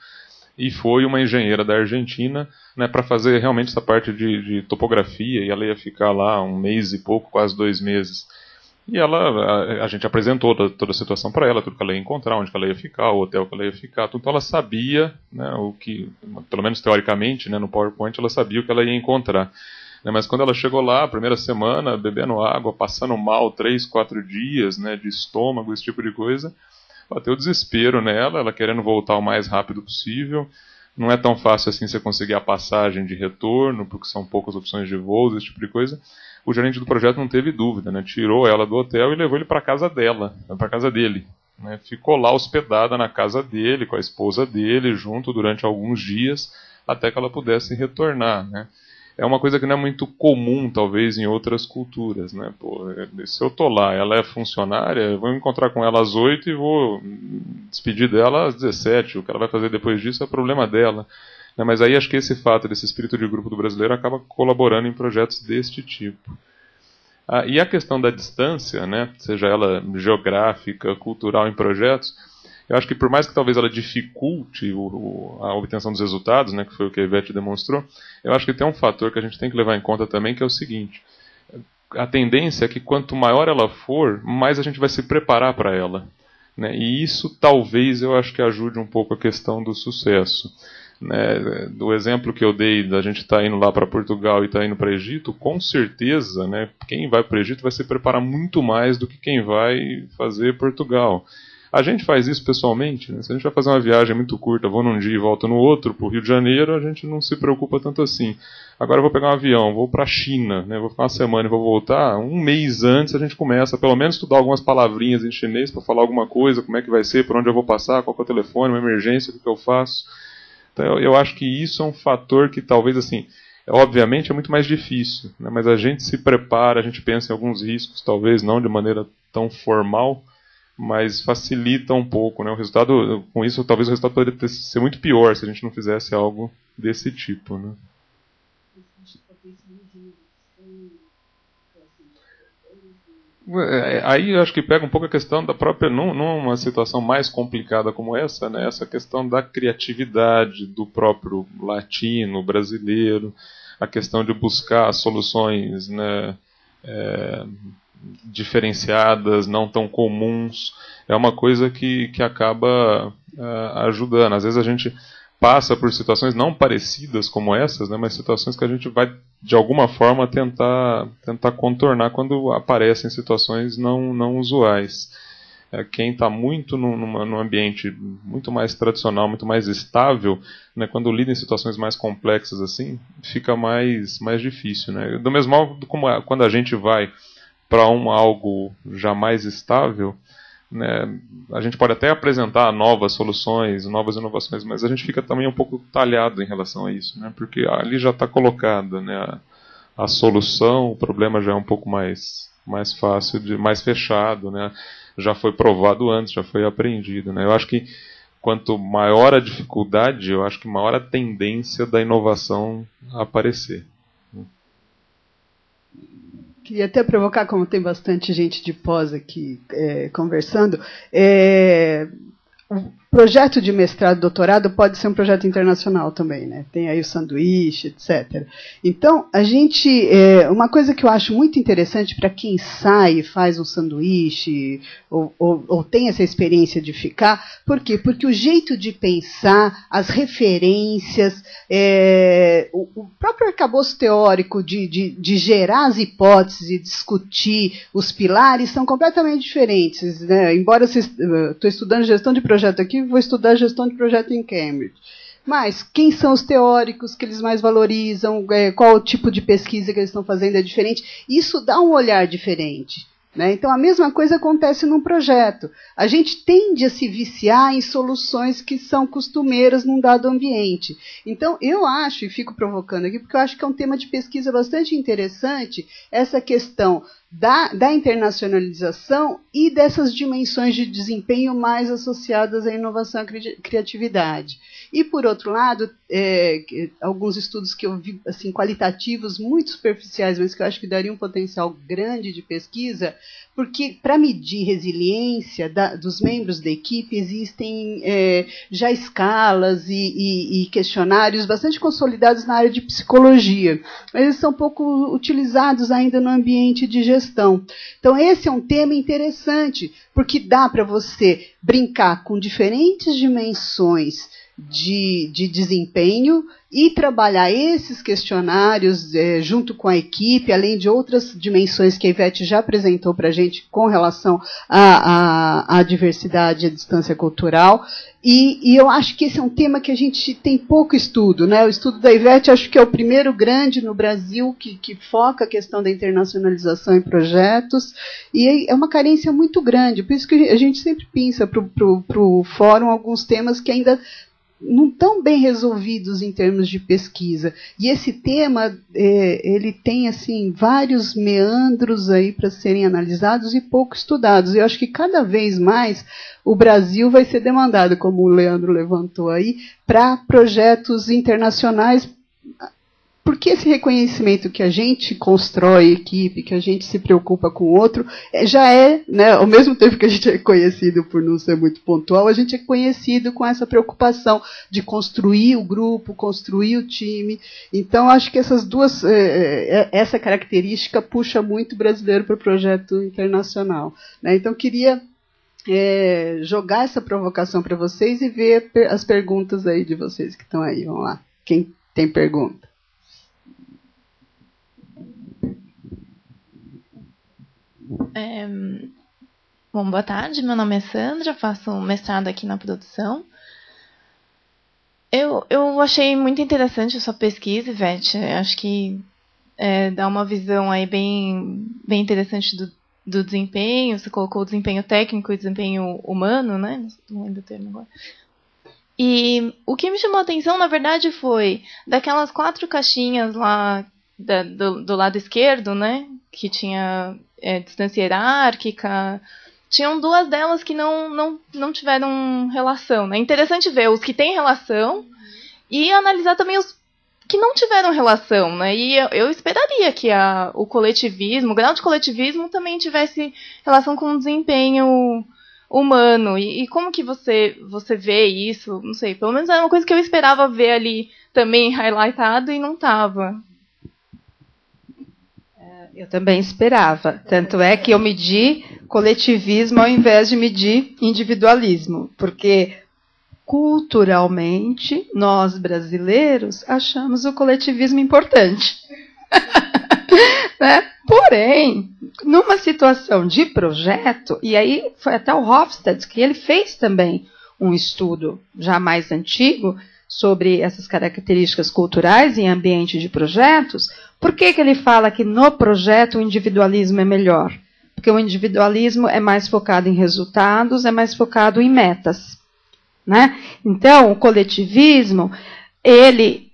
[SPEAKER 3] E foi uma engenheira da Argentina, né, para fazer realmente essa parte de topografia, e ela ia ficar lá 1 mês e pouco, quase 2 meses. E a gente apresentou toda a situação para ela, tudo que ela ia encontrar, onde que ela ia ficar, o hotel que ela ia ficar, tudo. Então ela sabia, né, o que, pelo menos teoricamente, né, no PowerPoint, ela sabia o que ela ia encontrar. Né, mas quando ela chegou lá, a primeira semana, bebendo água, passando mal 3, 4 dias, né, de estômago, esse tipo de coisa, bateu desespero nela, ela querendo voltar o mais rápido possível. Não é tão fácil assim você conseguir a passagem de retorno, porque são poucas opções de voos, esse tipo de coisa. O gerente do projeto não teve dúvida, né? Tirou ela do hotel e levou ele para a casa dela, para a casa dele. Né? Ficou lá hospedada na casa dele, com a esposa dele, junto durante alguns dias, até que ela pudesse retornar, né? É uma coisa que não é muito comum, talvez, em outras culturas, né? Pô, se eu tô lá, ela é funcionária, eu vou me encontrar com ela às 8 e vou despedir dela às 17. O que ela vai fazer depois disso é problema dela. Né? Mas aí acho que esse fato desse espírito de grupo do brasileiro acaba colaborando em projetos deste tipo. E a questão da distância, né? Seja ela geográfica, cultural em projetos, eu acho que por mais que talvez ela dificulte a obtenção dos resultados, né, que foi o que a Ivete demonstrou, eu acho que tem um fator que a gente tem que levar em conta também, que é o seguinte: a tendência é que quanto maior ela for, mais a gente vai se preparar para ela. Né, e isso talvez eu acho que ajude um pouco a questão do sucesso. Né, do exemplo que eu dei da gente estar indo lá para Portugal e estar indo para Egito, com certeza, né, quem vai para o Egito vai se preparar muito mais do que quem vai fazer Portugal. A gente faz isso pessoalmente, né? Se a gente vai fazer uma viagem muito curta, vou num dia e volto no outro, para o Rio de Janeiro, a gente não se preocupa tanto assim. Agora eu vou pegar um avião, vou para a China, né? Vou ficar uma semana e vou voltar, um mês antes a gente começa, pelo menos, estudar algumas palavrinhas em chinês para falar alguma coisa, como é que vai ser, por onde eu vou passar, qual que é o telefone, uma emergência, o que eu faço. Então eu acho que isso é um fator que talvez, assim, obviamente é muito mais difícil, né? Mas a gente se prepara, a gente pensa em alguns riscos, talvez não de maneira tão formal, mas facilita um pouco, né? O resultado, com isso, talvez o resultado poderia ser muito pior se a gente não fizesse algo desse tipo, né? Aí eu acho que pega um pouco a questão da própria, numa situação mais complicada como essa, né, essa questão da criatividade do próprio latino, brasileiro, a questão de buscar soluções, né, diferenciadas, não tão comuns, é uma coisa que acaba ajudando. Às vezes a gente passa por situações não parecidas como essas, né, mas situações que a gente vai, de alguma forma, tentar contornar quando aparecem situações não usuais. Quem está muito num ambiente muito mais tradicional, muito mais estável, né, quando lida em situações mais complexas assim, fica mais difícil. Né? Do mesmo modo como quando a gente vai para algo já mais estável, né, a gente pode até apresentar novas soluções, novas inovações, mas a gente fica também um pouco talhado em relação a isso, né, porque ali já está colocada, né, a solução, o problema já é um pouco mais fácil, mais fechado, né, já foi provado antes, já foi aprendido. Né. Eu acho que quanto maior a dificuldade, eu acho que maior a tendência da inovação a aparecer.
[SPEAKER 1] Queria até provocar, como tem bastante gente de pós aqui conversando, o projeto de mestrado e doutorado pode ser um projeto internacional também, né? Tem aí o sanduíche, etc. Então, uma coisa que eu acho muito interessante para quem sai e faz um sanduíche, ou tem essa experiência de ficar, por quê? Porque o jeito de pensar, as referências, o próprio arcabouço teórico de gerar as hipóteses e discutir os pilares são completamente diferentes. Né? Embora estou estudando gestão de projeto aqui, vou estudar gestão de projeto em Cambridge. Mas quem são os teóricos que eles mais valorizam, qual o tipo de pesquisa que eles estão fazendo é diferente. Isso dá um olhar diferente. Né? Então, a mesma coisa acontece num projeto. A gente tende a se viciar em soluções que são costumeiras num dado ambiente. Então, eu acho, e fico provocando aqui, porque eu acho que é um tema de pesquisa bastante interessante, essa questão da internacionalização e dessas dimensões de desempenho mais associadas à inovação e criatividade. E, por outro lado, alguns estudos que eu vi assim, qualitativos, muito superficiais, mas que eu acho que daria um potencial grande de pesquisa, porque para medir resiliência dos membros da equipe existem já escalas e questionários bastante consolidados na área de psicologia, mas eles são pouco utilizados ainda no ambiente de gestão. Então, esse é um tema interessante, porque dá para você brincar com diferentes dimensões de desempenho e trabalhar esses questionários junto com a equipe, além de outras dimensões que a Ivete já apresentou para a gente com relação à diversidade e à distância cultural. E eu acho que esse é um tema que a gente tem pouco estudo. Né? O estudo da Ivete acho que é o primeiro grande no Brasil que foca a questão da internacionalização em projetos, e é uma carência muito grande. Por isso que a gente sempre pensa para o fórum alguns temas que ainda não estão bem resolvidos em termos de pesquisa. E esse tema, ele tem assim, vários meandros aí para serem analisados e pouco estudados. Eu acho que cada vez mais o Brasil vai ser demandado, como o Leandro levantou aí, para projetos internacionais, porque esse reconhecimento que a gente constrói equipe, que a gente se preocupa com o outro, já né, ao mesmo tempo que a gente é conhecido por não ser muito pontual, a gente é conhecido com essa preocupação de construir o grupo, construir o time. Então, acho que essa característica puxa muito o brasileiro para o projeto internacional. Né? Então, queria jogar essa provocação para vocês e ver as perguntas aí de vocês que estão aí. Vamos lá. Quem tem pergunta?
[SPEAKER 4] Bom, boa tarde, meu nome é Sandra, faço um mestrado aqui na produção. Eu achei muito interessante a sua pesquisa, Ivete. Acho que dá uma visão aí bem interessante do desempenho. Você colocou o desempenho técnico e o desempenho humano, né? Não lembro o termo agora. E o que me chamou a atenção, na verdade, foi daquelas 4 caixinhas lá do lado esquerdo, né? Que tinha distância hierárquica. Tinham 2 delas que não tiveram relação. É interessante ver os que têm relação e analisar também os que não tiveram relação, né? E eu esperaria que o coletivismo, o grau de coletivismo também tivesse relação com o desempenho humano. E como que você vê isso? Não sei, pelo menos era uma coisa que eu esperava ver ali também highlightado e não estava.
[SPEAKER 2] Eu também esperava. Tanto é que eu medi coletivismo ao invés de medir individualismo, porque culturalmente nós brasileiros achamos o coletivismo importante. Né? Porém, numa situação de projeto, e aí foi até o Hofstede que ele fez também um estudo já mais antigo sobre essas características culturais em ambiente de projetos. Por que ele fala que no projeto o individualismo é melhor? Porque o individualismo é mais focado em resultados, é mais focado em metas. Né? Então, o coletivismo, ele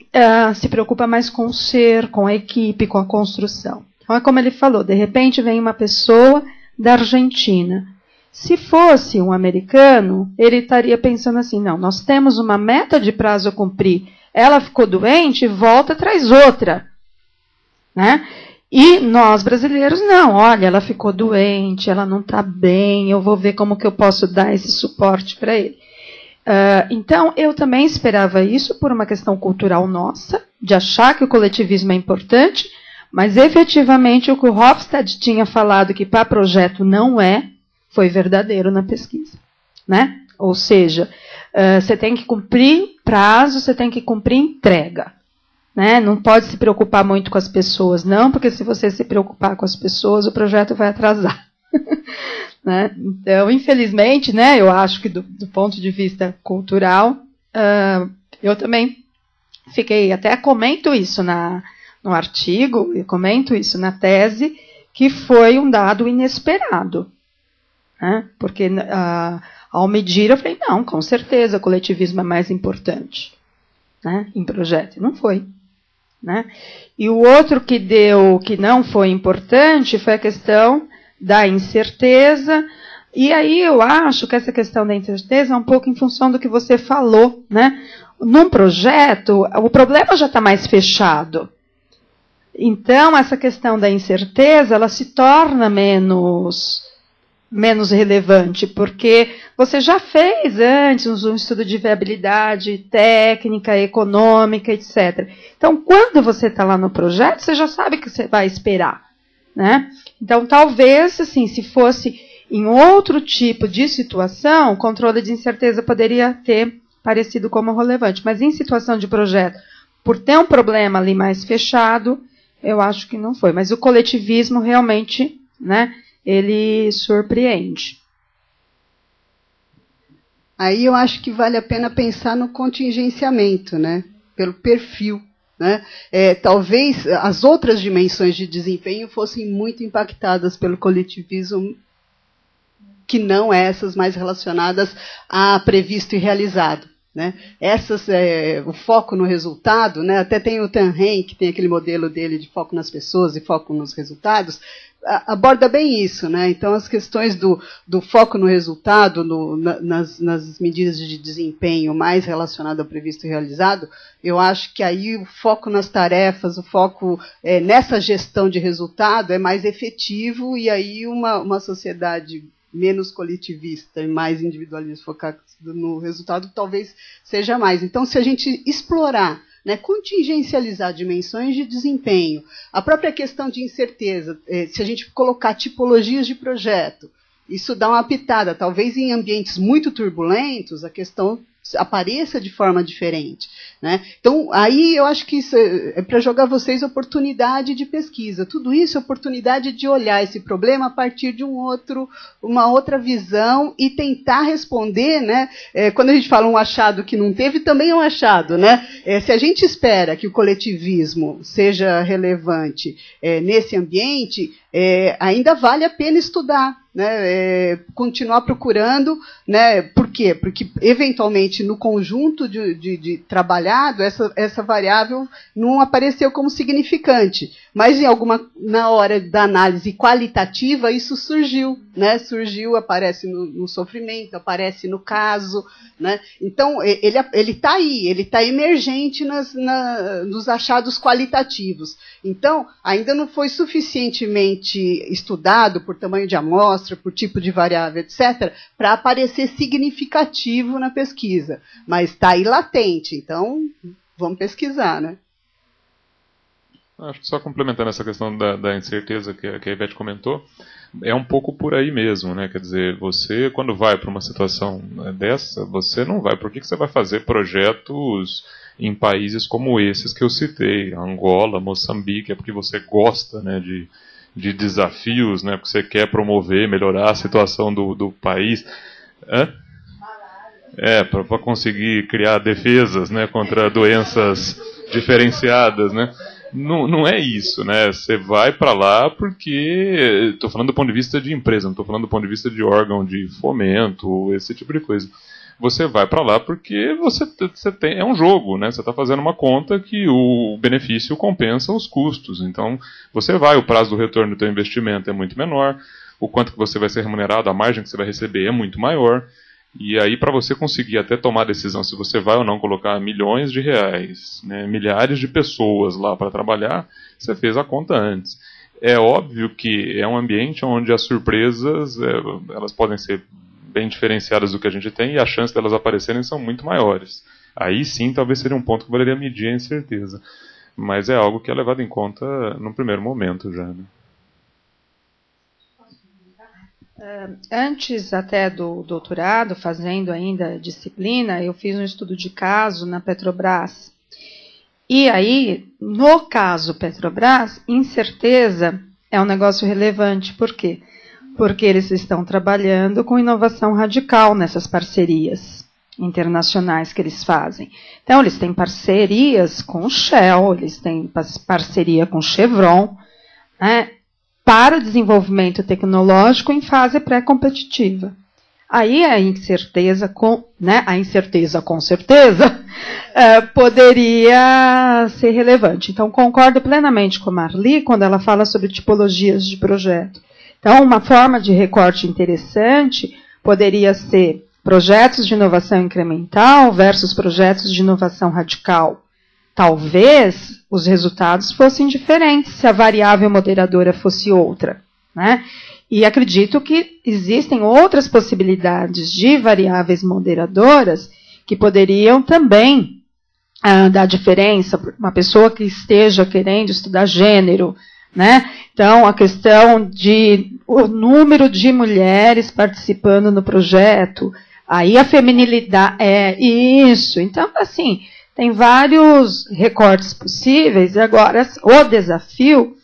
[SPEAKER 2] se preocupa mais com o ser, com a equipe, com a construção. Então, é como ele falou, de repente vem uma pessoa da Argentina. Se fosse um americano, ele estaria pensando assim, não, nós temos uma meta de prazo a cumprir, ela ficou doente, volta, traz outra. Né? E nós brasileiros, não, olha, ela ficou doente, ela não está bem, eu vou ver como que eu posso dar esse suporte para ele. Então, eu também esperava isso por uma questão cultural nossa, de achar que o coletivismo é importante, mas efetivamente o que o Hofstede tinha falado que para projeto não foi verdadeiro na pesquisa. Né? Ou seja, você tem que cumprir prazo, você tem que cumprir entrega. Né? Não pode se preocupar muito com as pessoas, não, porque se você se preocupar com as pessoas, o projeto vai atrasar. Né? Então, infelizmente, né, eu acho que do ponto de vista cultural, eu também até comento isso no artigo, e comento isso na tese, que foi um dado inesperado. Né? Porque ao medir, eu falei, não, com certeza, o coletivismo é mais importante, né, em projeto. E não foi. Né? E o outro que não foi importante foi a questão da incerteza, e aí eu acho que essa questão da incerteza é um pouco em função do que você falou, né? Num projeto, o problema já está mais fechado. Então, essa questão da incerteza, ela se torna menos relevante, porque você já fez antes um estudo de viabilidade técnica, econômica, etc. Então, quando você está lá no projeto, você já sabe o que você vai esperar. Né? Então, talvez, assim, se fosse em outro tipo de situação, o controle de incerteza poderia ter parecido como relevante. Mas em situação de projeto, por ter um problema ali mais fechado, eu acho que não foi. Mas o coletivismo realmente, né, ele surpreende.
[SPEAKER 1] Aí eu acho que vale a pena pensar no contingenciamento, né, pelo perfil. Né? Talvez as outras dimensões de desempenho fossem muito impactadas pelo coletivismo, que não essas mais relacionadas a previsto e realizado. Né? Essas, o foco no resultado, né? Até tem o Tanren, que tem aquele modelo dele de foco nas pessoas e foco nos resultados, aborda bem isso. Né? Então, as questões do foco no resultado, nas medidas de desempenho mais relacionado ao previsto e realizado, eu acho que aí o foco nas tarefas, o foco nessa gestão de resultado é mais efetivo, e aí uma sociedade menos coletivista e mais individualista, focada no resultado, talvez seja mais. Então, se a gente explorar, né, contingencializar dimensões de desempenho, a própria questão de incerteza, se a gente colocar tipologias de projeto, isso dá uma pitada. Talvez em ambientes muito turbulentos, a questão apareça de forma diferente, né? Então, aí eu acho que isso é para jogar vocês oportunidade de pesquisa. Tudo isso é oportunidade de olhar esse problema a partir de uma outra visão e tentar responder, né? Quando a gente fala um achado que não teve, também é um achado, né? Se a gente espera que o coletivismo seja relevante nesse ambiente, ainda vale a pena estudar, né? Continuar procurando, né? Por quê? Porque eventualmente no conjunto de trabalhado essa variável não apareceu como significante, mas na hora da análise qualitativa isso surgiu, né? Aparece no sofrimento, aparece no caso, né? Então ele está aí, ele está emergente nos achados qualitativos. Então ainda não foi suficientemente estudado por tamanho de amostra, por tipo de variável, etc., para aparecer significativo na pesquisa. Mas está aí latente, então vamos pesquisar, né?
[SPEAKER 3] Acho que só complementando essa questão da incerteza que a Ivete comentou, é um pouco por aí mesmo, né? Quer dizer, você, quando vai para uma situação dessa, você não vai. Por que você vai fazer projetos em países como esses que eu citei, Angola, Moçambique? É porque você gosta, né, de desafios, né? Porque você quer promover, melhorar a situação do país. Para conseguir criar defesas, né, contra doenças diferenciadas, né? Não é isso, né? Você vai para lá porque... Estou falando do ponto de vista de empresa, não estou falando do ponto de vista de órgão de fomento, esse tipo de coisa. Você vai para lá porque você é um jogo, né? Você está fazendo uma conta que o benefício compensa os custos. Então, você vai, o prazo do retorno do teu investimento é muito menor, o quanto que você vai ser remunerado, a margem que você vai receber é muito maior. E aí, para você conseguir até tomar a decisão se você vai ou não colocar milhões de reais, né, milhares de pessoas lá para trabalhar, você fez a conta antes. É óbvio que é um ambiente onde as surpresas elas podem ser bem diferenciadas do que a gente tem e a chance delas aparecerem são muito maiores. Aí sim, talvez seria um ponto que valeria medir a incerteza. Mas é algo que é levado em conta no primeiro momento já, né?
[SPEAKER 2] Antes até do doutorado, fazendo ainda disciplina, eu fiz um estudo de caso na Petrobras. E aí, no caso Petrobras, incerteza é um negócio relevante. Por quê? Porque eles estão trabalhando com inovação radical nessas parcerias internacionais que eles fazem. Então, eles têm parcerias com Shell, eles têm parceria com Chevron, né, para o desenvolvimento tecnológico em fase pré-competitiva. Aí a incerteza com certeza poderia ser relevante. Então, concordo plenamente com a Marli quando ela fala sobre tipologias de projeto. Então, uma forma de recorte interessante poderia ser projetos de inovação incremental versus projetos de inovação radical. Talvez os resultados fossem diferentes se a variável moderadora fosse outra, né? E acredito que existem outras possibilidades de variáveis moderadoras que poderiam também dar diferença. Uma pessoa que esteja querendo estudar gênero, né? Então, a questão o número de mulheres participando no projeto, aí a feminilidade é isso. Então, assim, tem vários recortes possíveis. E agora, o desafio,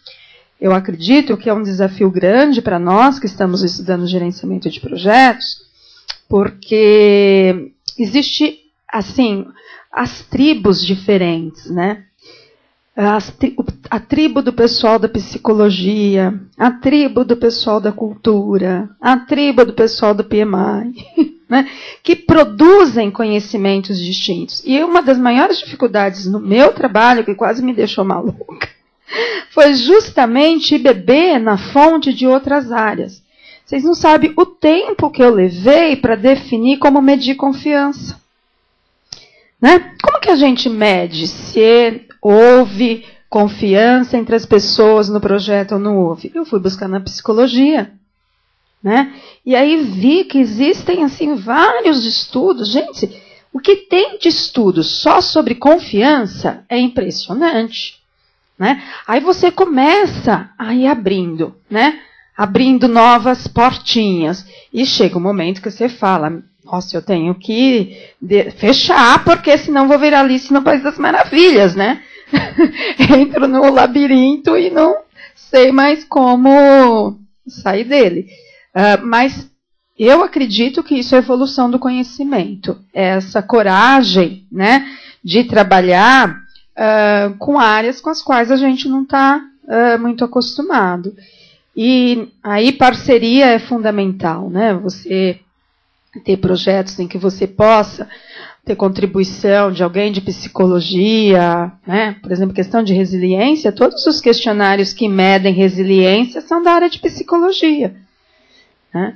[SPEAKER 2] eu acredito que é um desafio grande para nós que estamos estudando gerenciamento de projetos, porque existe, assim, as tribos diferentes, né? A tribo do pessoal da psicologia, a tribo do pessoal da cultura, a tribo do pessoal do PMI, né, que produzem conhecimentos distintos. E uma das maiores dificuldades no meu trabalho, que quase me deixou maluca, foi justamente beber na fonte de outras áreas. Vocês não sabem o tempo que eu levei para definir como medir confiança. Né? Como que a gente mede se houve confiança entre as pessoas no projeto ou não houve? Eu fui buscar na psicologia, né? E aí vi que existem assim vários estudos. Gente, o que tem de estudos só sobre confiança é impressionante, né? Aí você começa a ir abrindo, né? Abrindo novas portinhas. E chega um momento que você fala, Nossa, eu tenho que fechar, porque senão vou virar Alice no País das Maravilhas, né? Entro no labirinto e não sei mais como sair dele. Mas eu acredito que isso é evolução do conhecimento. É essa coragem, né, de trabalhar com áreas com as quais a gente não está muito acostumado. E aí parceria é fundamental, né? Você ter projetos em que você possa ter contribuição de alguém de psicologia, né? Por exemplo, questão de resiliência, todos os questionários que medem resiliência são da área de psicologia. Né?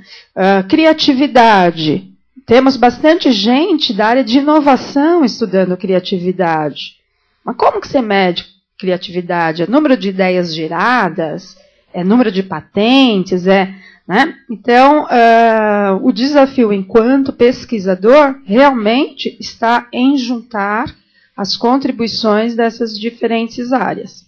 [SPEAKER 2] Criatividade, temos bastante gente da área de inovação estudando criatividade. Mas como que você mede criatividade? É número de ideias geradas? É número de patentes? Né? Então, o desafio enquanto pesquisador realmente está em juntar as contribuições dessas diferentes áreas.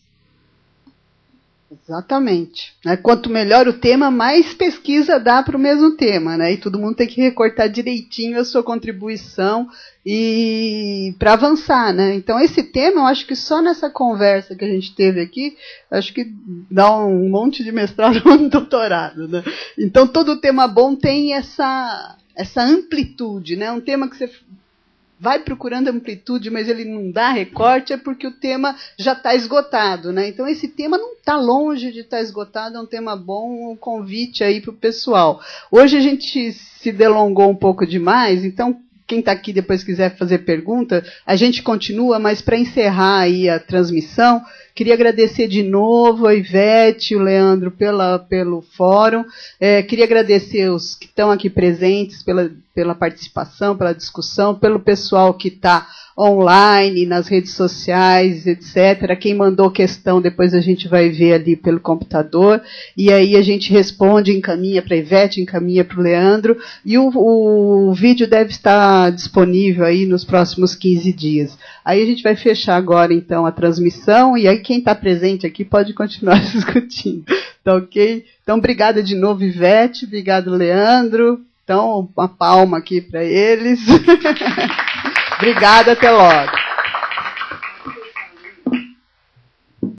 [SPEAKER 1] Exatamente. Quanto melhor o tema, mais pesquisa dá para o mesmo tema, né? E todo mundo tem que recortar direitinho a sua contribuição e para avançar, né? Então esse tema, eu acho que só nessa conversa que a gente teve aqui, acho que dá um monte de mestrado, um doutorado, né? Então todo tema bom tem essa amplitude, né? Um tema que você vai procurando amplitude, mas ele não dá recorte, é porque o tema já está esgotado, né? Então esse tema não está longe de estar esgotado, é um tema bom, um convite aí para o pessoal. Hoje a gente se delongou um pouco demais, então quem está aqui depois quiser fazer pergunta, a gente continua, mas para encerrar aí a transmissão, queria agradecer de novo a Ivete e o Leandro pelo fórum, queria agradecer os que estão aqui presentes pela participação, pela discussão, pelo pessoal que está online, nas redes sociais, etc. Quem mandou questão, depois a gente vai ver ali pelo computador, e aí a gente responde, encaminha para a Ivete, encaminha para o Leandro, e o vídeo deve estar disponível aí nos próximos 15 dias. Aí a gente vai fechar agora, então, a transmissão, e aí quem está presente aqui pode continuar discutindo. Tá ok? Então, obrigada de novo, Ivete, obrigado, Leandro. Então, uma palma aqui para eles. Obrigada, até logo.